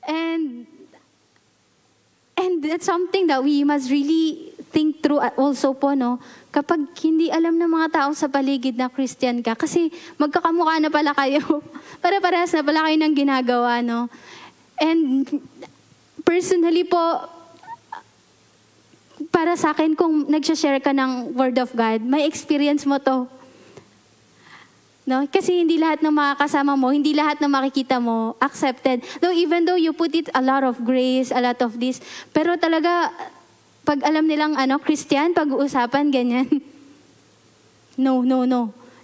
Speaker 5: And that's something that we must really think through also po, no? Kapag hindi alam ng mga tao sa paligid na Christian ka, kasi magkakamukha na pala kayo. Para-parehas na pala kayo ng ginagawa, no? And personally po, para sa akin, kung nagsashare ka ng Word of God, may experience mo to. No? Kasi hindi lahat ng makakasama mo, hindi lahat ng makikita mo, accepted. Though even though you put it a lot of grace, a lot of this, pero talaga, pag alam nilang Christian, pag-uusapan, ganyan. No.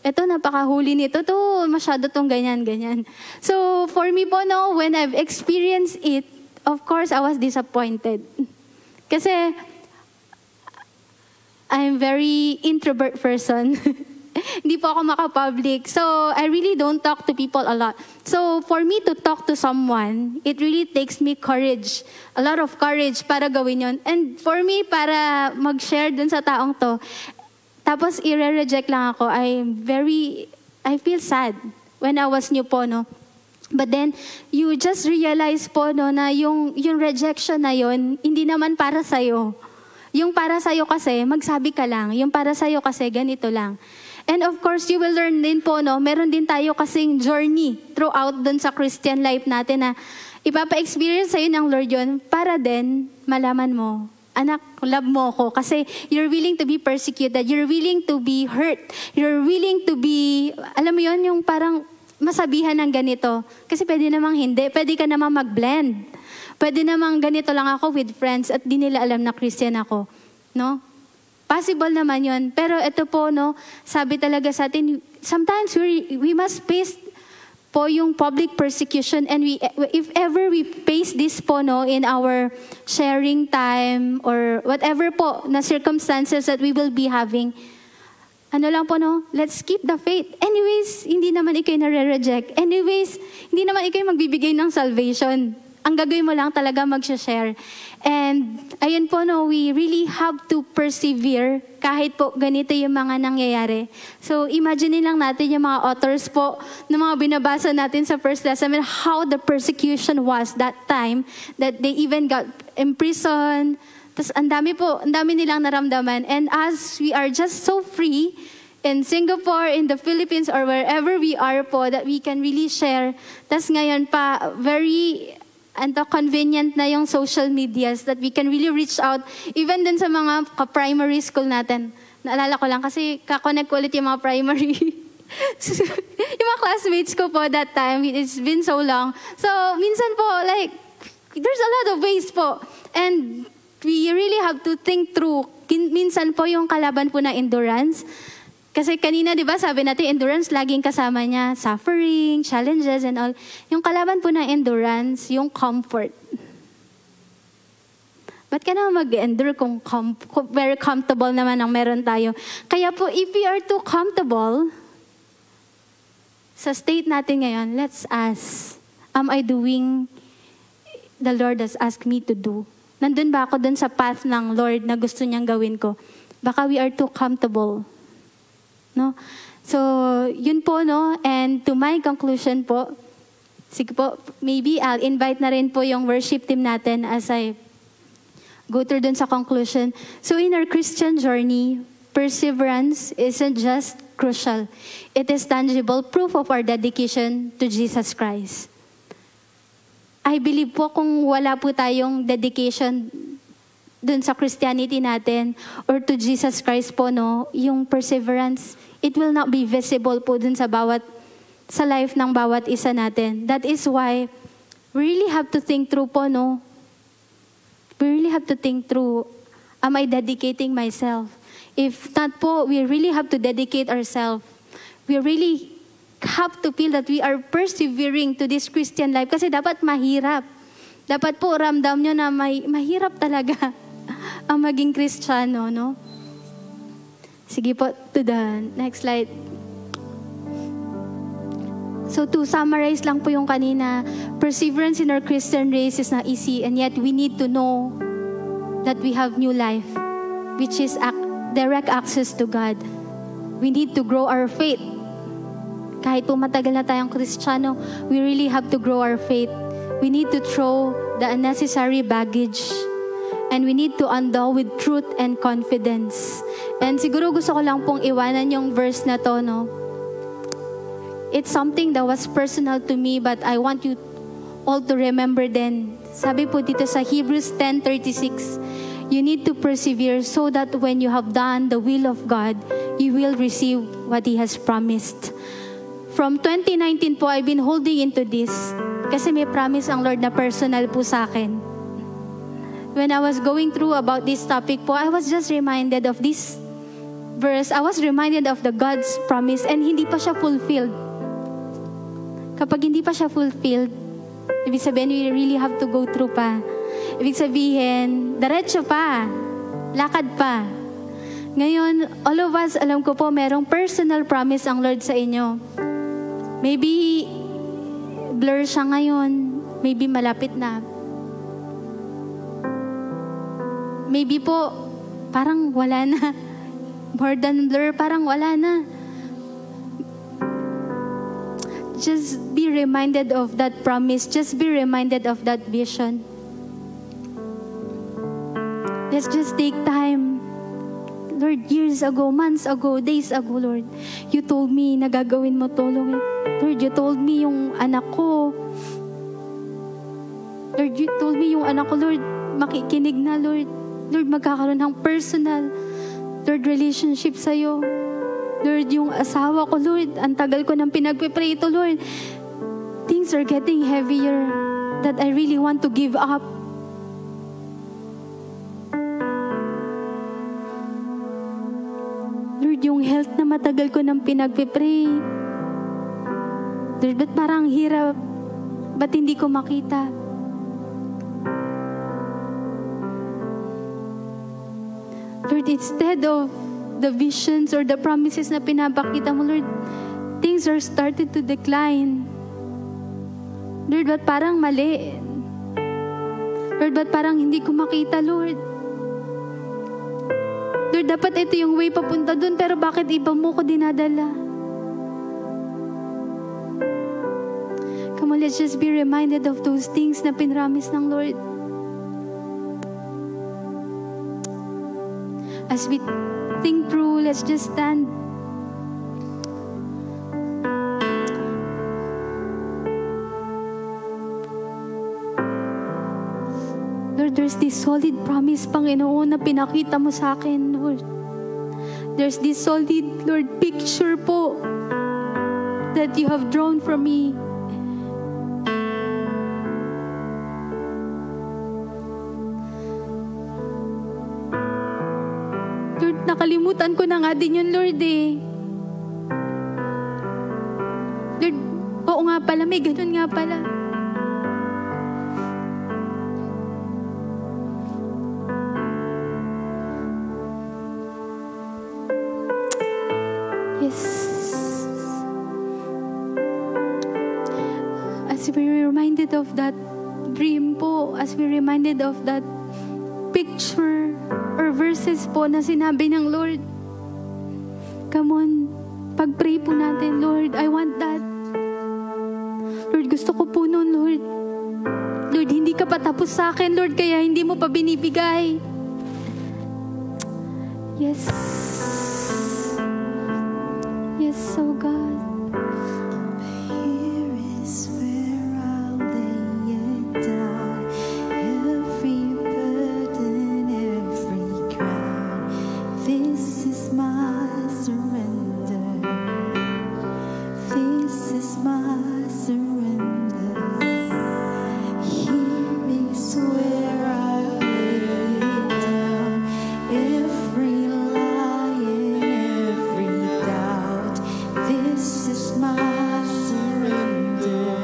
Speaker 5: Ito, napakahuli nito. To, masyado tong ganyan. So, for me po, no, when I've experienced it, of course, I was disappointed. Kasi, I'm very introvert person. Hindi po ako makapublic. So, I really don't talk to people a lot. So, for me to talk to someone, it really takes me courage. A lot of courage para gawin yon. And for me, para mag-share dun sa taong to, tapos i-reject lang ako, I feel sad when I was new po, no? But then, you just realize po, no, na yung rejection na yon, hindi naman para sa'yo. Yung para sa'yo kasi, magsabi ka lang. Yung para sa'yo kasi, ganito lang. And of course, you will learn din po, no, meron din tayo kasing journey throughout dun sa Christian life natin na ipapa-experience sa'yo ng Lord yun para din malaman mo, anak, love mo ko kasi you're willing to be persecuted, you're willing to be hurt, you're willing to be, alam mo yun, yung parang masabihan ng ganito. Kasi pwede namang hindi, pwede ka namang mag-blend. Pwede namang ganito lang ako with friends at di nila alam na Christian ako. No? Possible naman yun. Pero ito po, no, sabi talaga sa atin, sometimes we must face po yung public persecution and if ever we face this po, no, in our sharing time or whatever po na circumstances that we will be having, ano lang po, no, let's keep the faith. Anyways, hindi naman ikaw nare-reject. Anyways, hindi naman ikaw magbibigay ng salvation. Ang gagawin mo lang talaga mag-share. And ayun po, no, we really have to persevere kahit po ganito yung mga nangyayari. So imagine lang natin yung mga authors po ng mga binabasa natin sa First Testament, how the persecution was that time, that they even got imprisoned. Tapos ang dami nilang naramdaman. And as we are just so free in Singapore, in the Philippines, or wherever we are po, that we can really share. Tapos ngayon pa, very convenient na yung social medias that we can really reach out even din sa mga ka-primary school natin. Naalala ko lang kasi kakonect ko ulit yung mga primary. Yung mga classmates ko po that time, it's been so long. So, minsan po, like, there's a lot of ways po. And we really have to think through. Minsan po yung kalaban po na endurance. Kasi kanina, di ba, sabi natin, endurance, laging kasama niya, suffering, challenges, and all. Yung kalaban po ng endurance, yung comfort. Ba't ka naman mag-endure kung very comfortable naman ang meron tayo? Kaya po, if we are too comfortable, sa state natin ngayon, let's ask, am I doing the Lord has asked me to do? Nandun ba ako dun sa path ng Lord na gusto niyang gawin ko? Baka we are too comfortable. No? So, yun po, no? And to my conclusion po, sige po, maybe I'll invite na rin po yung worship team natin as I go through dun sa conclusion. So, in our Christian journey, perseverance isn't just crucial. It is tangible proof of our dedication to Jesus Christ. I believe po kung wala po tayong dedication dun sa Christianity natin or to Jesus Christ po, no, yung perseverance, it will not be visible po dun sa life ng bawat isa natin. That is why we really have to think through po, no? We really have to think through, am I dedicating myself? If not po, we really have to dedicate ourselves. We really have to feel that we are persevering to this Christian life kasi dapat mahirap. Dapat po ramdam nyo na mahirap talaga ang maging Kristiyano, no? Sige po, to the next slide. So to summarize lang po yung kanina, perseverance in our Christian race is not easy, and yet we need to know that we have new life, which is direct access to God. We need to grow our faith. Kahit po matagal na tayong Kristiyano, we really have to grow our faith. we need to throw the unnecessary baggage and we need to endow with truth and confidence. And siguro gusto ko lang pong iwanan yung verse na to, no? It's something that was personal to me, but I want you all to remember then. Sabi po dito sa Hebrews 10:36, you need to persevere so that when you have done the will of God, you will receive what He has promised. From 2019 po, I've been holding into this kasi may promise ang Lord na personal po sa akin. When I was going through about this topic po, I was just reminded of this verse. I was reminded of the God's promise and hindi pa siya fulfilled. Kapag hindi pa siya fulfilled, ibig sabihin, we really have to go through pa. Ibig sabihin, diretso pa, lakad pa. Ngayon, all of us, alam ko po, merong personal promise ang Lord sa inyo. Maybe, blur siya ngayon. Maybe, malapit na. Maybe po, parang wala na. More than blur, parang wala na. Just be reminded of that promise. Just be reminded of that vision. Let's just take time. Lord, years ago, months ago, days ago, Lord, you told me na gagawin mo to, Lord. Lord, you told me yung anak ko. Lord, you told me yung anak ko, Lord, makikinig na, Lord. Lord, magkakaroon ng personal, Lord, relationship sa'yo. Lord, yung asawa ko, Lord, ang tagal ko nang pinagpipray ito, Lord. Things are getting heavier that I really want to give up. Lord, yung health na matagal ko nang pinagpipray. Lord, ba't parang hirap? Ba't hindi ko makita? Lord, instead of the visions or the promises na pinapakita mo, Lord, things are started to decline. Lord, ba't parang mali? Lord, ba't parang hindi ko makita, Lord? Lord, dapat ito yung way papunta dun, pero bakit iba mo ko dinadala? Come on, let's just be reminded of those things na pinramis ng Lord. As we think through, let's just stand. Lord, there's this solid promise, Panginoon, na pinakita mo sa akin, Lord. There's this solid, Lord, picture po that you have drawn from me. Lord, nakalimutan ko na nga din yun, Lord, eh. Lord, oo nga pala, may ganun nga pala. Yes. As we're reminded of that dream po, as we're reminded of that picture or verses po na sinabi ng Lord, come on, pag-pray po natin, Lord, I want that. Lord, gusto ko po nun, Lord. Lord, hindi ka pa tapos sa akin, Lord, kaya hindi mo pa binibigay. Yes. Yes, oh God.
Speaker 4: Here is where I'll lay it down. Every burden, every crown. This is my surrender. This is my surrender. Here is where I'll lay it down. Every lie and every doubt. This is my surrender.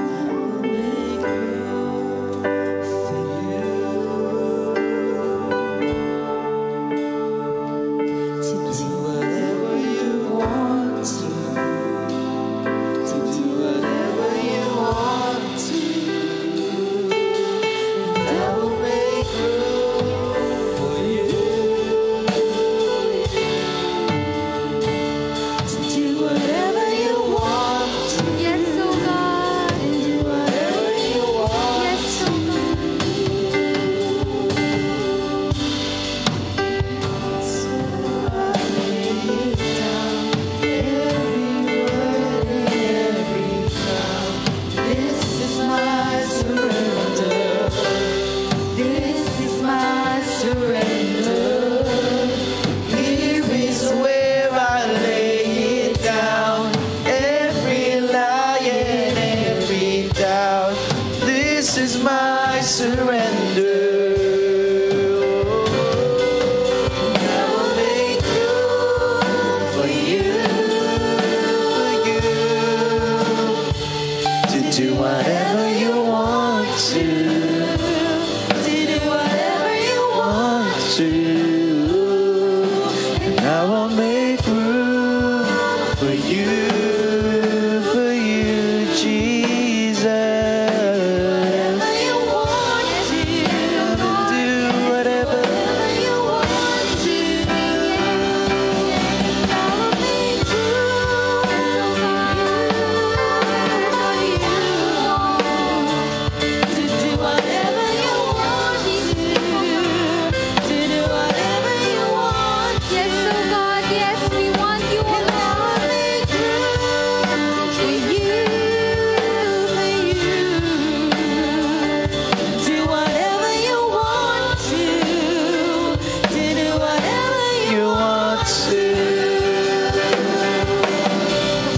Speaker 4: I'll make room for you to do whatever you want to do whatever you want to, and I will make room for you. Lord, make room for you, Jesus. Whatever you want to do, whatever you want to do. Lord, make room for you, to do whatever you want to do whatever you want.
Speaker 5: Yes, oh God, yes, we want you, oh Lord.
Speaker 4: Make room for you, do whatever you want to do whatever you want to.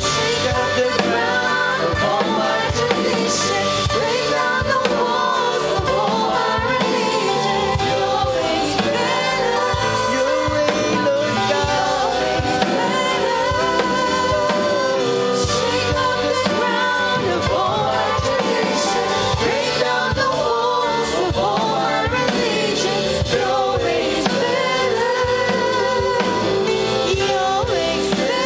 Speaker 4: Shake up the ground of all my tradition, break down the walls of all my religion. Your way's better, your way, Lord God, is better. Shake up the ground of all my tradition, break down the walls of all my religion. Your way's better, your way's better.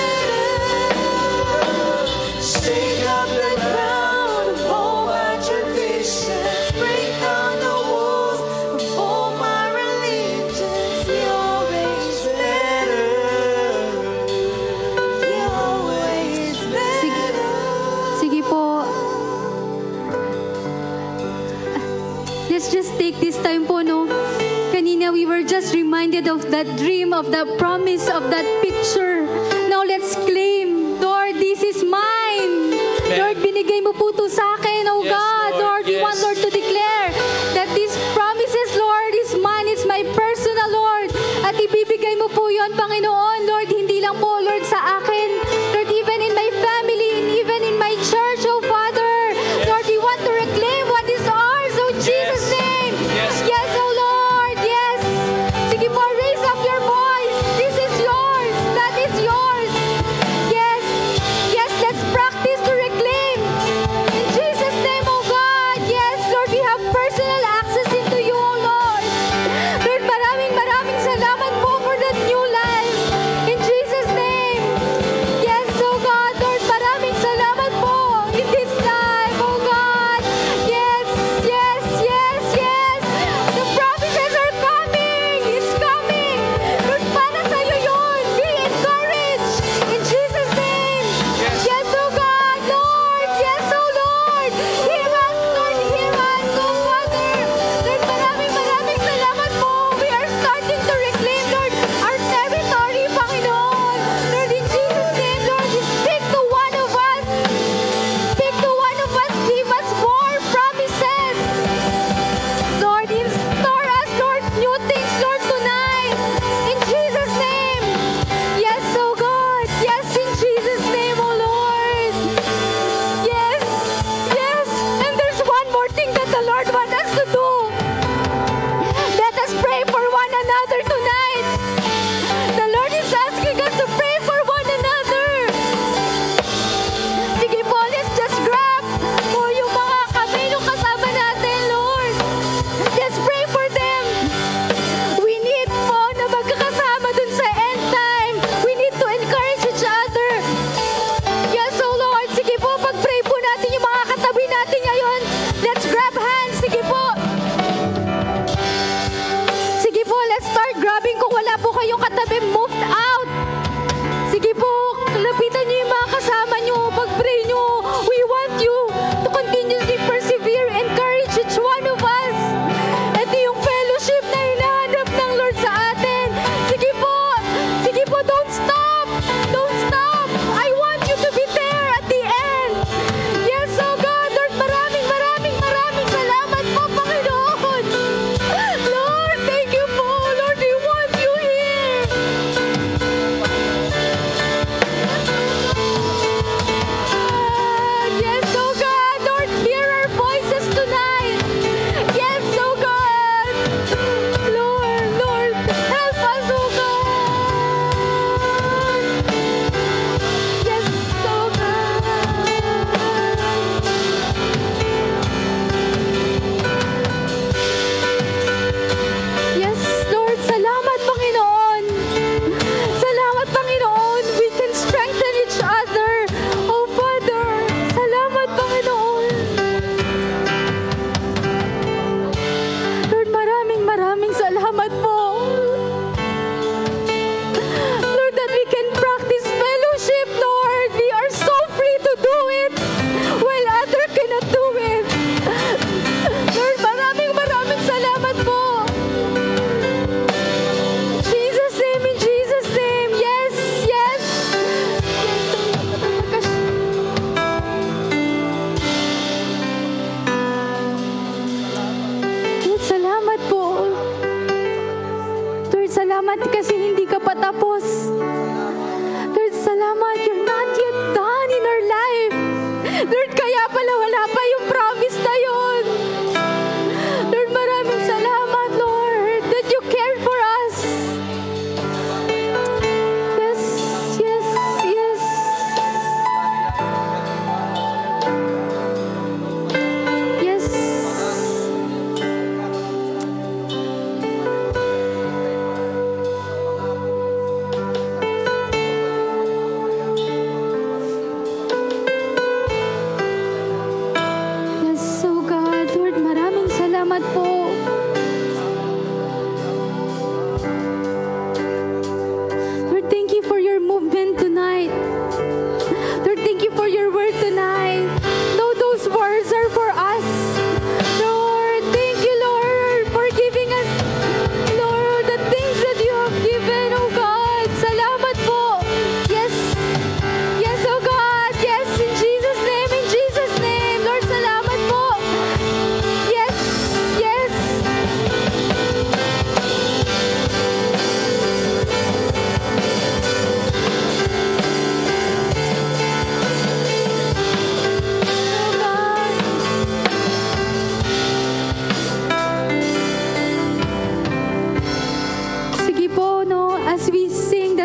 Speaker 4: Shake up the ground of all my traditions, break down the walls of all my religions. Your way's better, your way's better.
Speaker 5: Sige po. Let's just take this time po, no? Kanina we were just reminded of that dream, of that promise, of that picture. Now let's claim, Lord, this is mine. Lord, binigay mo po ito sa akin, oh
Speaker 4: Yes,
Speaker 5: God.
Speaker 4: Lord,
Speaker 5: Lord, we
Speaker 4: yes.
Speaker 5: want, Lord, to declare that these promises, Lord, is mine, is my personal, Lord. At ibibigay mo po yon, Panginoon, Lord, hindi lang po, Lord, sa akin. Lord, even in my family, and even in my church, oh Father. Lord, we want to reclaim what is ours, oh Jesus' name. Yes, oh Lord, yes. Sige po, raise up your voice. This is yours. That is yours.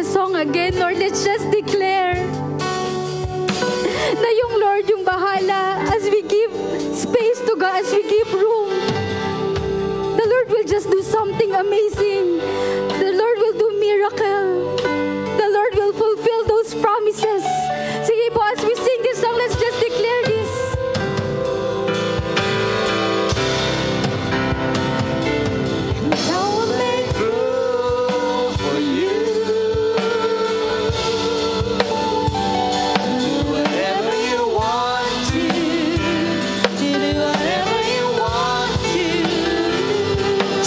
Speaker 5: the song again, Lord, let's just declare na yung Lord yung bahala as we give space to God, as we give room. The Lord will just do something amazing. The Lord will do miracle. The Lord will fulfill those promises. Sige po, as we sing this song, let's just declare this.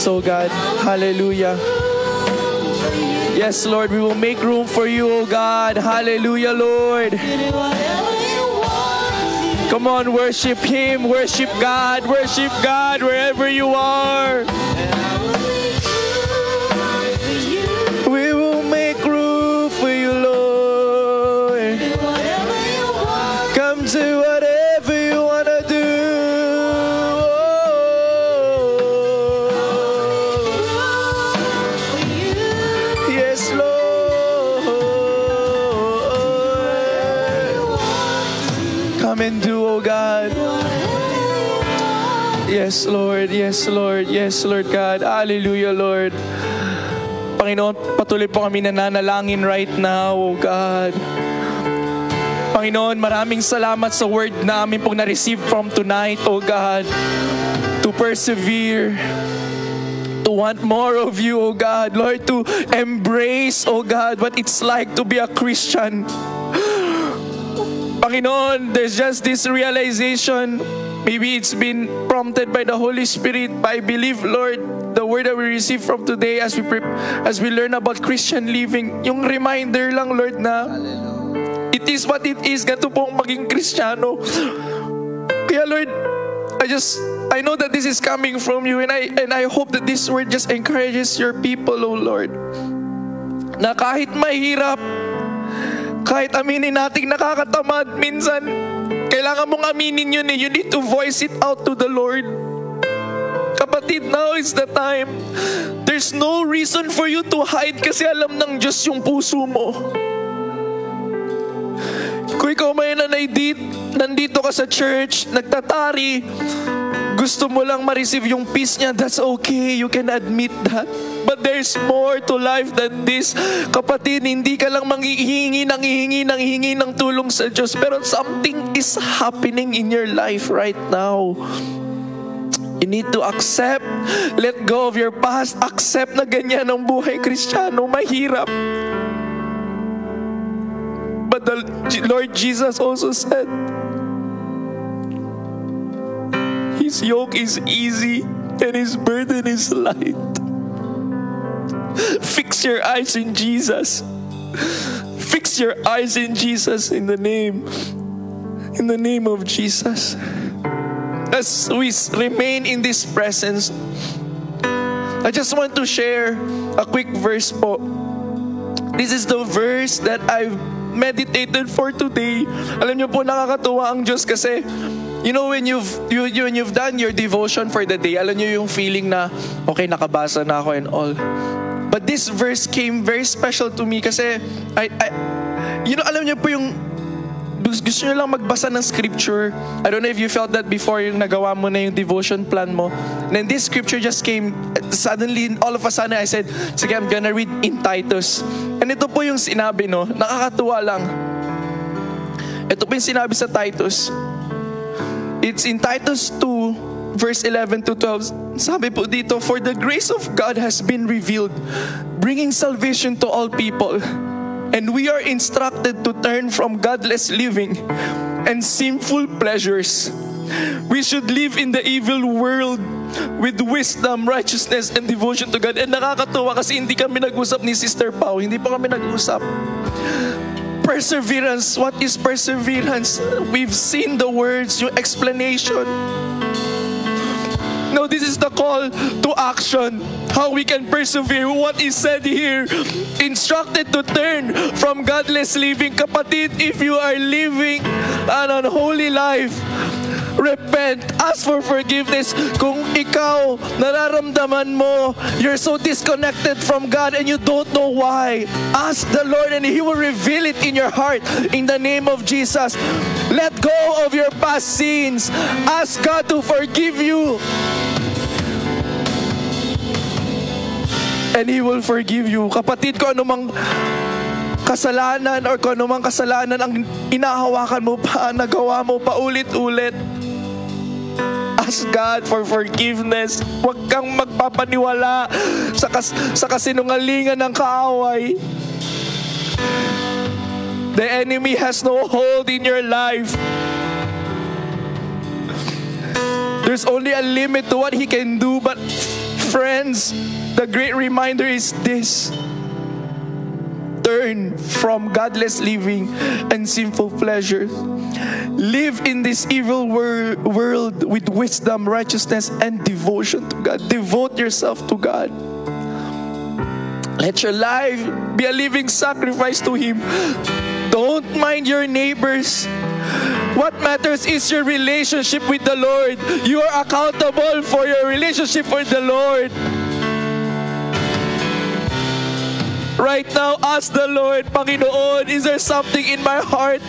Speaker 6: So God, hallelujah. Yes, Lord, we will make room for you, oh God. Hallelujah, Lord. Come on, worship Him, worship God wherever you are. We will make room for you, Lord. Come to whatever you want to do. Yes, Lord. Come and do, oh God. Yes, Lord. Yes, Lord. Yes, Lord God. Hallelujah, Lord. Panginoon, patuloy po kami nananalangin right now, oh God. Panginoon, maraming salamat sa word namin pong na-receive from tonight, oh God. To persevere, to want more of you, oh God. Lord, to embrace, oh God, what it's like to be a Christian. Panginoon, there's just this realization. Maybe it's been prompted by the Holy Spirit. But I believe, Lord, the word that we receive from today as we learn about Christian living, yung reminder lang, Lord, na it is what it is. Ganito pong maging Kristiyano. Kaya, Lord, I know that this is coming from you, and I hope that this word just encourages your people, oh Lord. Na kahit mahirap, kahit aminin nating nakakatamad minsan, kailangan mong aminin yun eh. You need to voice it out to the Lord. Kapatid, now is the time. There's no reason for you to hide kasi alam ng Diyos yung puso mo. Kung ikaw may nandito ka sa church, nagtatari, gusto mo lang ma-receive yung peace niya, that's okay. You can admit that. But there's more to life than this. Kapatid, hindi ka lang manghihingi ng tulong sa Diyos. Pero something is happening in your life right now. You need to accept, let go of your past, accept na ganyan ang buhay Kristiyano, mahirap. But the Lord Jesus also said, His yoke is easy and His burden is light. Fix your eyes in Jesus. Fix your eyes in Jesus in the name of Jesus. As we remain in this presence, I just want to share a quick verse po. This is the verse that I've meditated for today. Alam niyo po, nakakatuwa ang Diyos kasi you know, when you've done your devotion for the day, alam niyo yung feeling na, okay, nakabasa na ako and all. But this verse came very special to me kasi, alam niyo po yung, gusto niyo lang magbasa ng scripture. I don't know if you felt that before yung nagawa mo na yung devotion plan mo. And then this scripture just came, suddenly, all of a sudden, I said, sige, I'm gonna read in Titus. And ito po yung sinabi, no? Nakakatuwa lang. Ito po yung sinabi sa Titus. It's in Titus 2, verse 11 to 12. Sabi po dito, for the grace of God has been revealed, bringing salvation to all people. And we are instructed to turn from godless living and sinful pleasures. We should live in the evil world with wisdom, righteousness, and devotion to God. And nakakatuwa kasi hindi kami nag-usap ni Sister Pau. Hindi pa kami nag-usap. Perseverance. What is perseverance? We've seen the words, yung explanation. Now, this is the call to action. How we can persevere. What is said here? Instructed to turn from godless living. Kapatid, if you are living an unholy life, Repent. Ask for forgiveness. Kung ikaw, nararamdaman mo, you're so disconnected from God and you don't know why, ask the Lord and He will reveal it in your heart in the name of Jesus. Let go of your past sins. Ask God to forgive you. And He will forgive you. Kapatid, kung anumang kasalanan or kung anumang kasalanan ang inahawakan mo pa, nagawa mo pa ulit-ulit, ask God for forgiveness. Huwag kang magpapaniwala sa kasinungalingan ng kaaway. The enemy has no hold in your life. There's only a limit to what he can do. But friends, the great reminder is this: turn from godless living and sinful pleasures. Live in this evil world with wisdom, righteousness, and devotion to God. Devote yourself to God. Let your life be a living sacrifice to Him. Don't mind your neighbors. What matters is your relationship with the Lord. You are accountable for your relationship with the Lord. Right now, ask the Lord, Panginoon, is there something in my heart?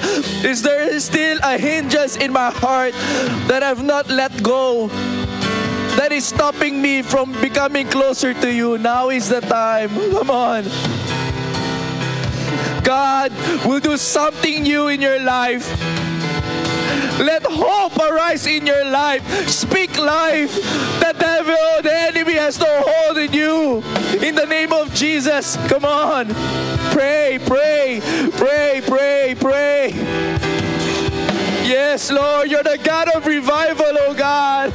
Speaker 6: Is there still a hindrance in my heart that I've not let go, that is stopping me from becoming closer to you? Now is the time. Come on. God will do something new in your life. Let hope arise in your life. Speak life. The devil, the enemy has no hold in you. In the name of Jesus, come on. Pray, pray, pray, pray, pray. Yes, Lord, you're the God of revival, oh God.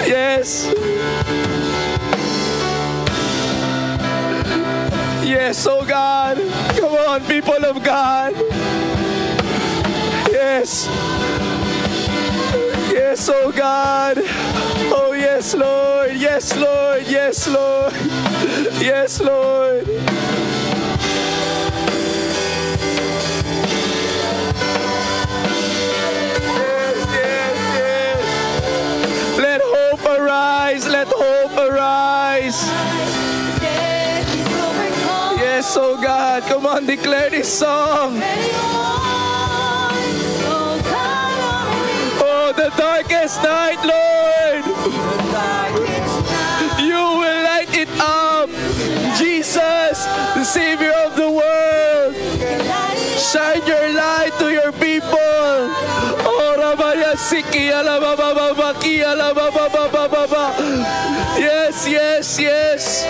Speaker 6: Yes. Yes, oh God. Come on, people of God. Yes. Yes, oh God. Oh, yes, Lord. Yes, Lord. Yes, Lord. Yes, Lord. Yes, yes, yes. Let hope arise. Let hope arise. Yes, oh God. Come on, declare this song. The darkest night, Lord, you will light it up. Jesus, the Savior of the world, shine your light to your people. Yes, yes, yes.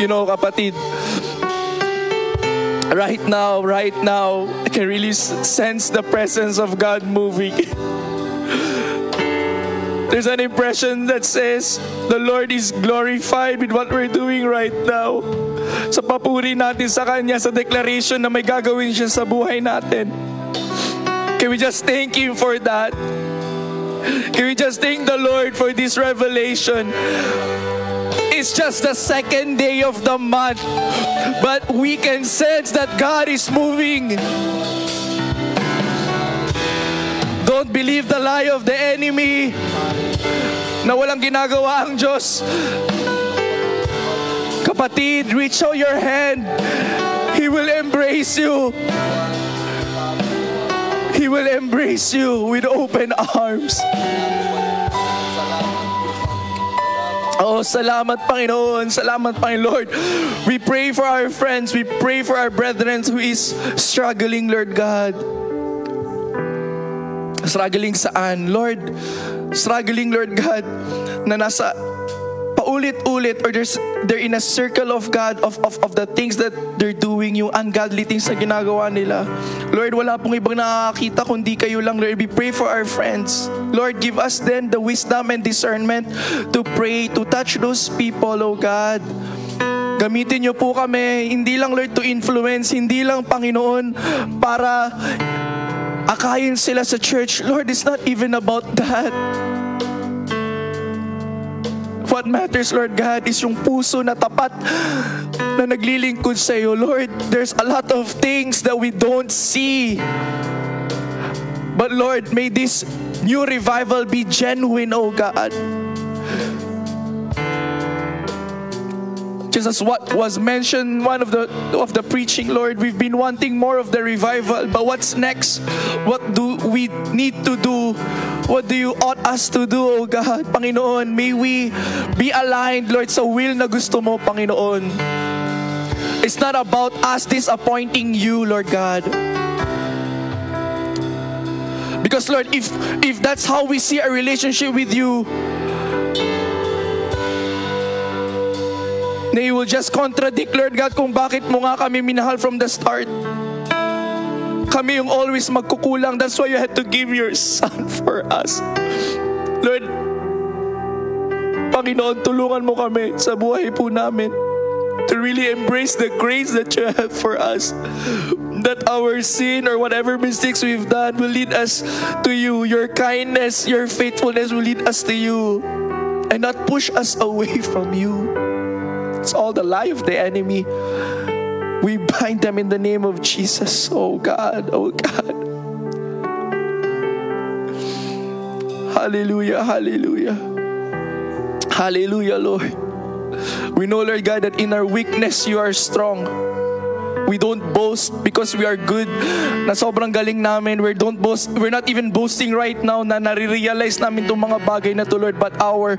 Speaker 6: You know, kapatid, right now, I can really sense the presence of God moving. There's an impression that says the Lord is glorified with what we're doing right now. Sa papuri natin sa Kanya, sa declaration na may gagawin siya sa buhay natin. Can we just thank Him for that? Can we just thank the Lord for this revelation? It's just the second day of the month, but we can sense that God is moving. Don't believe the lie of the enemy na walang ginagawa ang Diyos. Kapatid, reach out your hand. He will embrace you. He will embrace you with open arms. Oh, salamat Panginoon. Salamat Panginoon, Lord. We pray for our friends. We pray for our brethren who is struggling, Lord God. Struggling saan? Lord, struggling, Lord God, na nasa paulit-ulit or they're in a circle of God, of the things that they're doing, yung ungodly things na ginagawa nila. Lord, wala pong ibang nakakita kundi kayo lang, Lord. We pray for our friends. Lord, give us then the wisdom and discernment to pray, to touch those people, oh God. Gamitin niyo po kami, hindi lang, Lord, to influence, hindi lang, Panginoon, para akayin sila sa church. Lord, it's not even about that. what matters, Lord God, is yung puso na tapat na naglilingkod sa iyo. Lord, there's a lot of things that we don't see. But Lord, may this new revival be genuine, oh God. Just as what was mentioned, one of the preaching, Lord, we've been wanting more of the revival. But what's next? What do we need to do? What do you ought us to do, oh God? Panginoon, may we be aligned, Lord, sa will na gusto mo, Panginoon. It's not about us disappointing you, Lord God. Because, Lord, if that's how we see a relationship with you, na you will just contradict, Lord God, kung bakit mo nga kami minahal from the start. Kami yung always magkukulang. That's why you had to give your Son for us. Lord, Panginoon, tulungan mo kami sa buhay po namin to really embrace the grace that you have for us. That our sin or whatever mistakes we've done will lead us to you. Your kindness, your faithfulness will lead us to you and not push us away from you. It's all the lie of the enemy. We bind them in the name of Jesus. Oh God, oh God. Hallelujah, hallelujah. Hallelujah, Lord. We know, Lord God, that in our weakness, you are strong. We don't boast because we are good. Na sobrang galing namin. We're not even boasting right now na nare-realize namin itong mga bagay na to, Lord. But our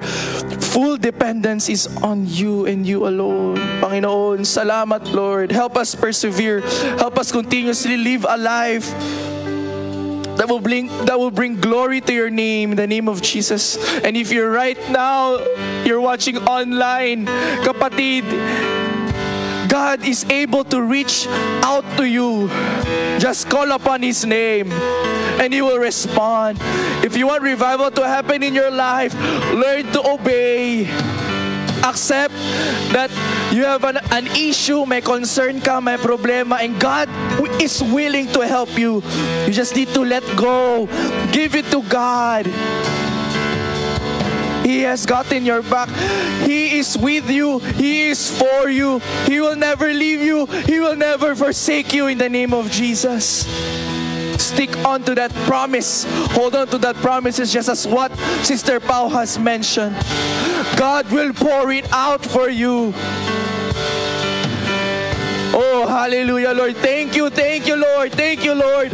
Speaker 6: full dependence is on you and you alone. Panginoon, salamat, Lord. Help us persevere. Help us continuously live a life that will bring glory to your name, in the name of Jesus. And if you're right now, you're watching online, kapatid, God is able to reach out to you. Just call upon His name and He will respond. If you want revival to happen in your life, learn to obey. Accept that you have an issue, may concern ka, may problema, and God is willing to help you. You just need to let go. Give it to God. He has gotten your back. He is with you. He is for you. He will never leave you. He will never forsake you, in the name of Jesus. Stick on to that promise. Hold on to that promise. It's just as what Sister Pau has mentioned. God will pour it out for you. Oh, hallelujah, Lord. Thank you, Lord. Thank you, Lord.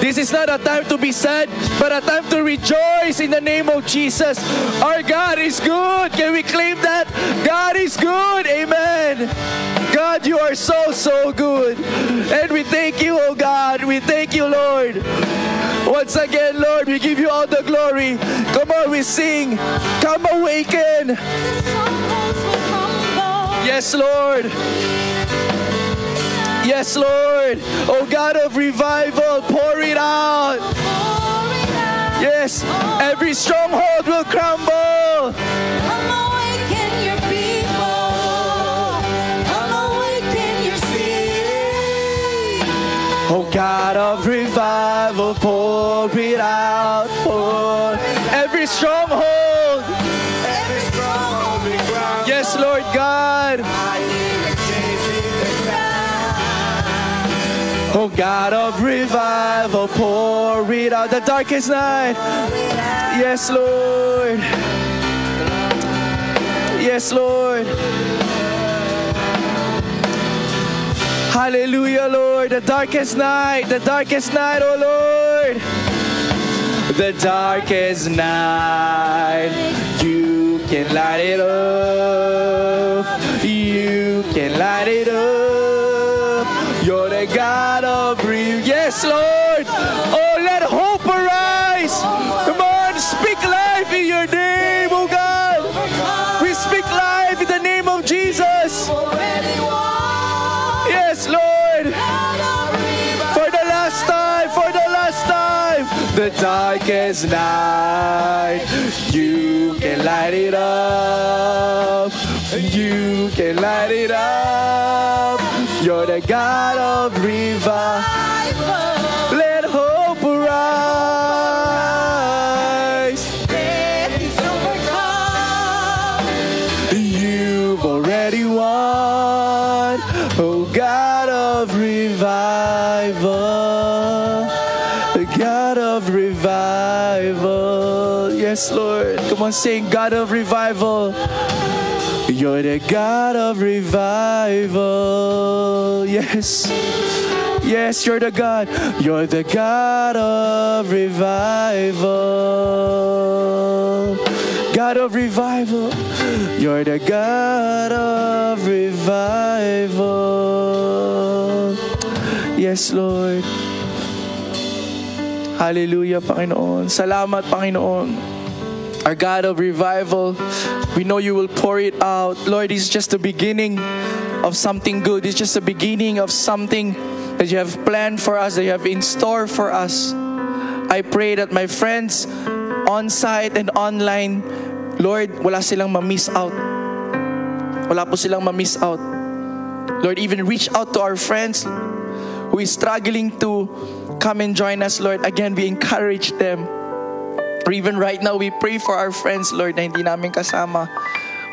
Speaker 6: This is not a time to be sad, but a time to rejoice in the name of Jesus. Our God is good. Can we claim that? God is good. Amen. God, you are so, so good. And we thank you, oh God. We thank you, Lord. Once again, Lord, we give you all the glory. Come on, we sing. Come awaken. Yes, Lord. Yes, Lord. Oh God of revival, pour it out. Yes, every stronghold will crumble.
Speaker 4: Come awaken your people. Come awaken your city.
Speaker 6: Oh God of revival, pour it out. Pour every stronghold.
Speaker 4: Every stronghold be ground.
Speaker 6: Yes, Lord God. Oh God of revival, pour it out. The darkest night. Yes, Lord. Yes, Lord. Hallelujah, Lord. The darkest night, oh Lord. The darkest night, you can light it up. You can light it up. You're the God of real. Yes, Lord. Oh, let hope arise. Come on, speak life in your name, oh God. We speak life in the name of Jesus. Yes, Lord. For the last time, the darkest night, you can light it up. You can light it up. You're the God of revival. Let hope arise.
Speaker 4: Death is overcome.
Speaker 6: revival. Yes, Lord. Come on, sing, God of revival. You're the God of revival. Yes. Yes, you're the God. You're the God of revival. God of revival. You're the God of revival. Yes, Lord. Hallelujah, Panginoon. Salamat, Panginoon. Our God of revival, we know you will pour it out. Lord, it's just the beginning of something good. It's just the beginning of something that you have planned for us, that you have in store for us. I pray that my friends on-site and online, Lord, wala silang ma-miss out. Wala po silang ma-miss out. Lord, even reach out to our friends who is struggling to come and join us, Lord. Again, we encourage them. Or even right now, we pray for our friends, Lord, na hindi namin kasama.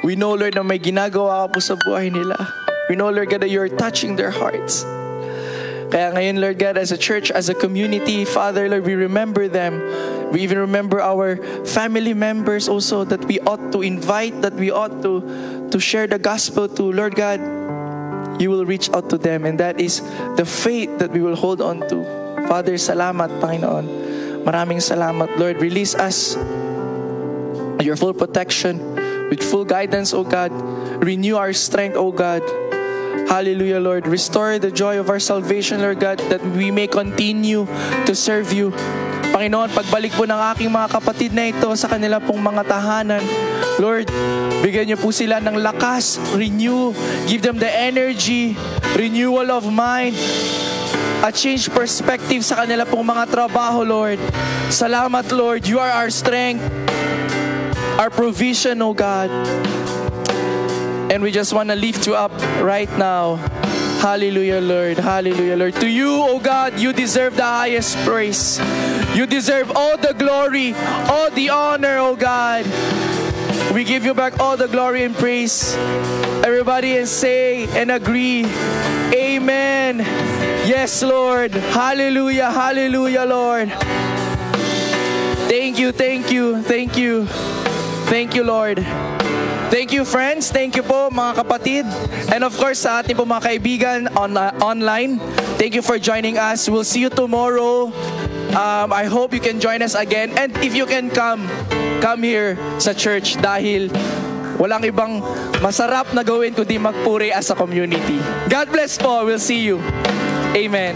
Speaker 6: We know, Lord, na may ginagawa ka po sa buhay nila. We know, Lord God, that you're touching their hearts. Kaya ngayon, Lord God, as a church, as a community, Father, Lord, we remember them. We even remember our family members also that we ought to invite, that we ought to share the gospel to. Lord God, you will reach out to them, and that is the faith that we will hold on to. Father, salamat, Panginoon. Maraming salamat, Lord. Release us your full protection with full guidance, O God. Renew our strength, O God. Hallelujah, Lord. Restore the joy of our salvation, Lord God, that we may continue to serve you. Panginoon, pagbalik po ng aking mga kapatid na ito sa kanila pong mga tahanan, Lord, bigyan niyo po sila ng lakas, renew, give them the energy, renewal of mind, a change perspective sa kanila pong mga trabaho, Lord. Salamat, Lord. You are our strength, our provision, O God. And we just want to lift you up right now. Hallelujah, Lord. Hallelujah, Lord. To you, O God, you deserve the highest praise. You deserve all the glory, all the honor, O God. We give you back all the glory and praise. Everybody and say and agree. Amen. Yes, Lord. Hallelujah. Hallelujah, Lord. Thank you, thank you, thank you. Thank you, Lord. Thank you, friends. Thank you po, mga kapatid. And of course, sa ating po mga kaibigan online, thank you for joining us. We'll see you tomorrow. I hope you can join us again. And if you can come here sa church dahil walang ibang masarap na gawin kundi magpuri as a community. God bless po. We'll see you. Amen.